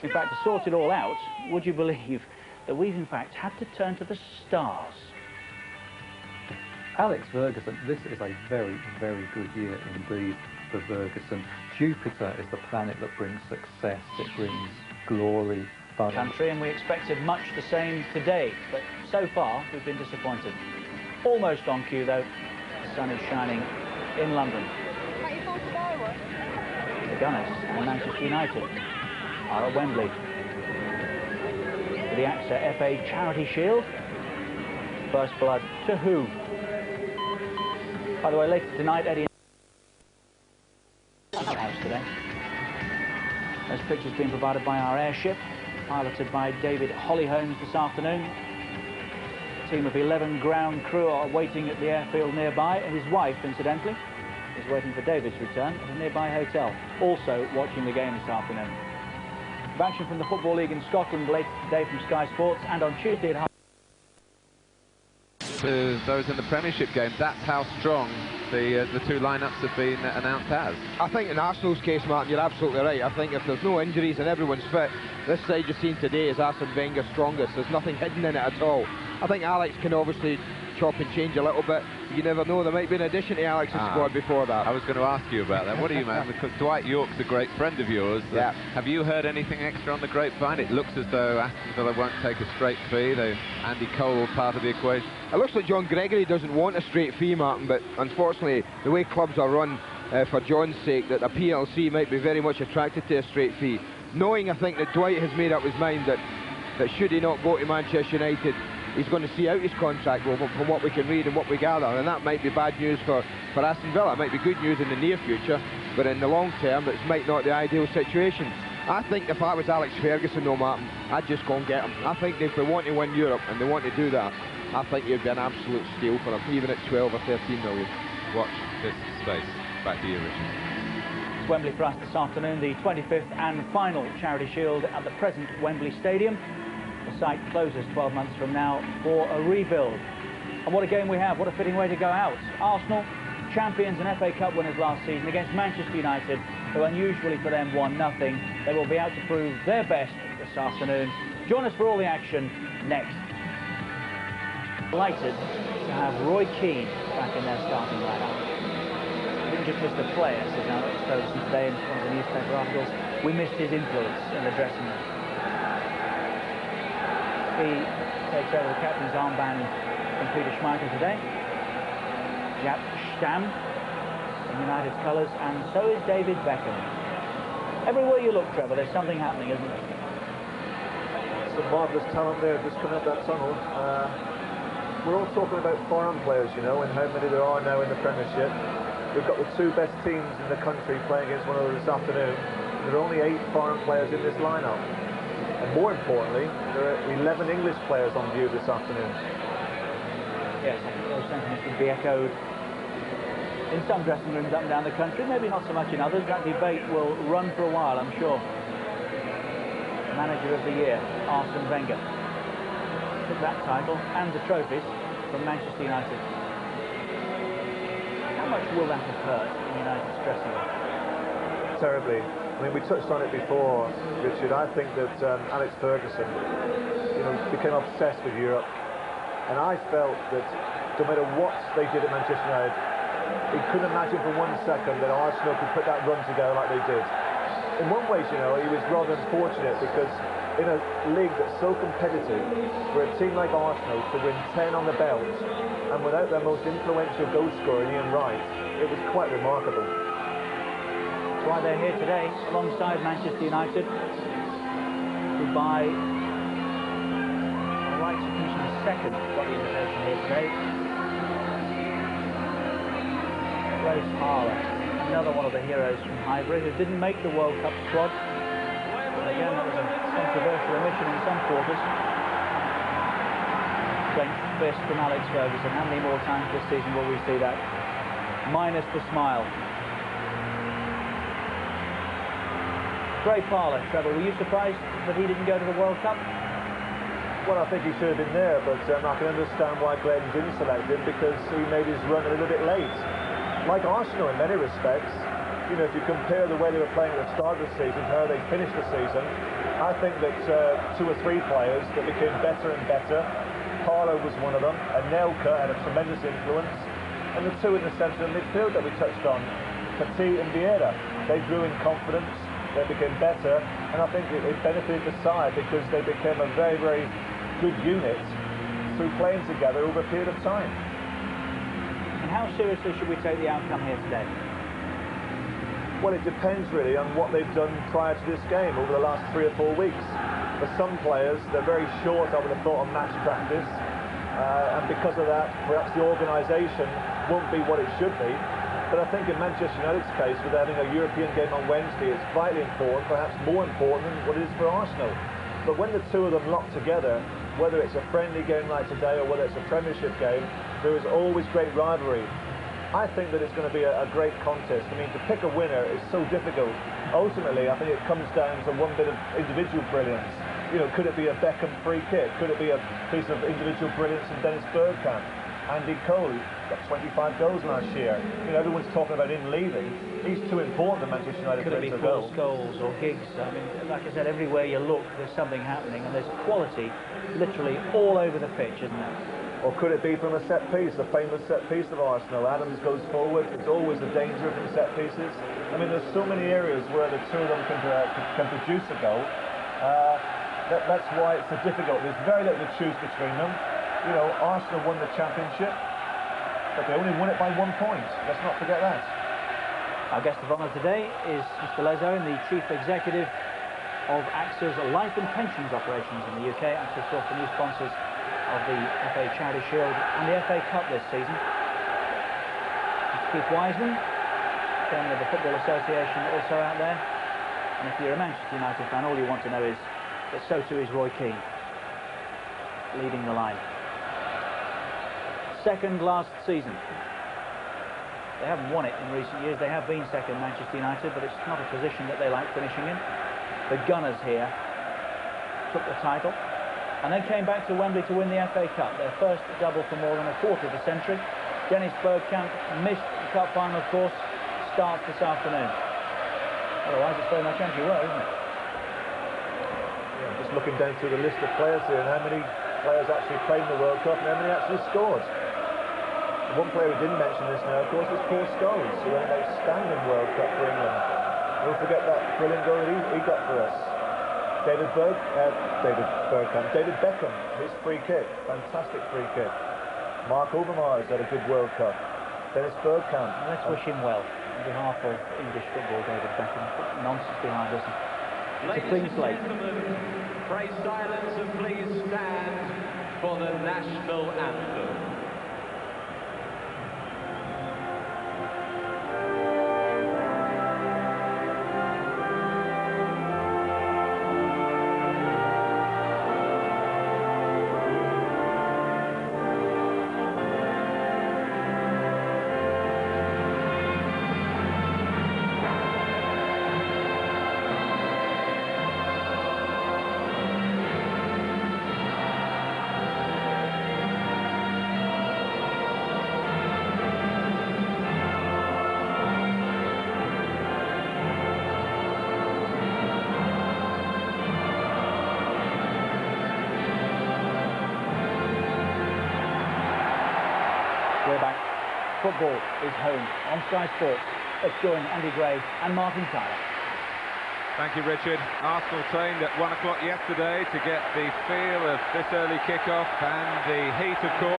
In fact, to sort it all out, would you believe that we've in fact had to turn to the stars? Alex Ferguson, this is a very, very good year indeed for Ferguson. Jupiter is the planet that brings success, it brings glory, fun. Country, and we expected much the same today, but so far we've been disappointed. Almost on cue though, the sun is shining in London. The Gunners and Manchester United are at Wembley for the AXA FA Charity Shield. First blood to who? By the way, later tonight, Eddie house today. Those pictures being provided by our airship, piloted by David Hollyholmes this afternoon. A team of 11 ground crew are waiting at the airfield nearby. His wife, incidentally, is waiting for David's return at a nearby hotel, also watching the game this afternoon. Action from the Football League in Scotland later today from Sky Sports, and on Tuesday at half. To those in the Premiership game, that's how strong the two lineups have been announced as. I think in Arsenal's case, Martin, you're absolutely right. I think if there's no injuries and everyone's fit, this side you've seen today is Arsene Wenger's strongest. There's nothing hidden in it at all. I think Alex can obviously chop and change a little bit. You never know, there might be an addition to Alex's squad before that. I was going to ask you about that. What do you mean? Because Dwight York's a great friend of yours. Yeah. Have you heard anything extra on the grapevine? It looks as though Aston Villa won't take a straight fee. Andy Cole part of the equation. It looks like John Gregory doesn't want a straight fee, Martin, but unfortunately the way clubs are run, for John's sake, that a PLC might be very much attracted to a straight fee. Knowing, I think, that Dwight has made up his mind that should he not go to Manchester United, he's going to see out his contract from what we can read and what we gather, and that might be bad news for Aston Villa. It might be good news in the near future, but in the long term, it might not the ideal situation. I think if I was Alex Ferguson, though, Martin, I'd just go and get him. I think if they want to win Europe and they want to do that, I think it would be an absolute steal for him, even at 12 or 13 million. Watch this space. Back to you, Richard. It's Wembley for us this afternoon, the 25th and final Charity Shield at the present Wembley Stadium. The site closes 12 months from now for a rebuild. And what a game we have, what a fitting way to go out. Arsenal, champions and FA Cup winners last season, against Manchester United, who unusually for them won nothing. They will be out to prove their best this afternoon. Join us for all the action next. Delighted to have Roy Keane back in their starting lineup. We didn't just miss the player, says Alex Ferguson today in one of the newspaper articles. We missed his influence in the dressing room. He takes over the captain's armband from Peter Schmeichel today. Jaap Stam in United's colours, and so is David Beckham. Everywhere you look, Trevor, there's something happening, isn't there? Some marvellous talent there just coming up that tunnel. We're all talking about foreign players, you know, and how many there are now in the Premiership. We've got the 2 best teams in the country playing against one another this afternoon. There are only 8 foreign players in this lineup. And more importantly, there are 11 English players on view this afternoon. Yes, I think those sentiments would be echoed in some dressing rooms up and down the country, maybe not so much in others. That debate will run for a while, I'm sure. Manager of the Year, Arsene Wenger, took that title and the trophies from Manchester United. How much will that have hurt in United's dressing room? Terribly. I mean, we touched on it before, Richard. I think that Alex Ferguson, became obsessed with Europe, and I felt that no matter what they did at Manchester United, he couldn't imagine for 1 second that Arsenal could put that run together like they did. In one way, he was rather unfortunate because in a league that's so competitive, for a team like Arsenal to win 10 on the belt, and without their most influential goal scorer, Ian Wright, it was quite remarkable. That's why they're here today, alongside Manchester United, who by right to finish in second got the invitation here today. Grace Harler, another one of the heroes from Highbury, who didn't make the World Cup squad. And again, that was a controversial omission in some quarters. Clenched fist from Alex Ferguson. How many more times this season will we see that? Minus the smile. Gray Parler, Trevor, were you surprised that he didn't go to the World Cup? Well, I think he should have been there, but I can understand why Glenn didn't select him, because he made his run a little bit late. Like Arsenal in many respects, if you compare the way they were playing at the start of the season to how they finished the season, I think that 2 or 3 players that became better and better. Parlo was one of them, and Nelka had a tremendous influence, and the 2 in the centre of midfield that we touched on, Petit and Vieira. They grew in confidence, they became better, and I think it benefited the side because they became a very, very good unit through playing together over a period of time. And how seriously should we take the outcome here today? Well, it depends really on what they've done prior to this game over the last 3 or 4 weeks. For some players, they're very short, I would have thought, on match practice, and because of that, perhaps the organisation won't be what it should be. But I think in Manchester United's case, with having a European game on Wednesday, it's vitally important, perhaps more important than what it is for Arsenal. But when the 2 of them lock together, whether it's a friendly game like today or whether it's a Premiership game, there is always great rivalry. I think that it's going to be a great contest. I mean, to pick a winner is so difficult. Ultimately, I think it comes down to one bit of individual brilliance. Could it be a Beckham free kick? Could it be a piece of individual brilliance from Dennis Bergkamp? Andy Cole got 25 goals last year. Everyone's talking about him leaving. He's too important to Manchester United. Could it be Paul Scholes or Giggs? I mean, like I said, everywhere you look, there's something happening, and there's quality literally all over the pitch, isn't there? Or could it be from a set piece, the famous set piece of Arsenal? Adams goes forward. There's always a danger from set pieces. I mean, there's so many areas where the 2 of them can produce a goal. That's why it's so difficult. There's very little to choose between them. Arsenal won the championship, but they only won it by 1 point. Let's not forget that. Our guest of honour today is Mr. Les Owen, the Chief Executive of AXA's Life and Pensions operations in the UK. AXA, of course, the new sponsors of the FA Charity Shield and the FA Cup this season. Keith Wiseman, chairman of the Football Association, also out there. And if you're a Manchester United fan, all you want to know is that so too is Roy Keane, leading the line. Second last season. They haven't won it in recent years. They have been second, Manchester United, but it's not a position that they like finishing in. The Gunners here took the title and then came back to Wembley to win the FA Cup, their first double for more than a quarter of a century. Dennis Bergkamp missed the cup final, of course, starts this afternoon. Otherwise, it's very much anti-well, isn't it? Yeah, just looking down through the list of players here and how many players actually played in the World Cup and how many actually scored. One player we didn't mention this now, of course, was Paul Scholes, who had an outstanding World Cup for England. Don't forget that brilliant goal that he got for us. David Beckham, his free kick, fantastic free kick. Mark Overmars had a good World Cup. Dennis Bergkamp. Let's wish him well on behalf of English football, David Beckham. Put nonsense behind us. It's a clean slate. Pray silence and please stand for the national anthem. We're back. Football is home on Sky Sports. Let's join Andy Gray and Martin Tyler. Thank you, Richard. Arsenal trained at 1 o'clock yesterday to get the feel of this early kick-off and the heat, of course.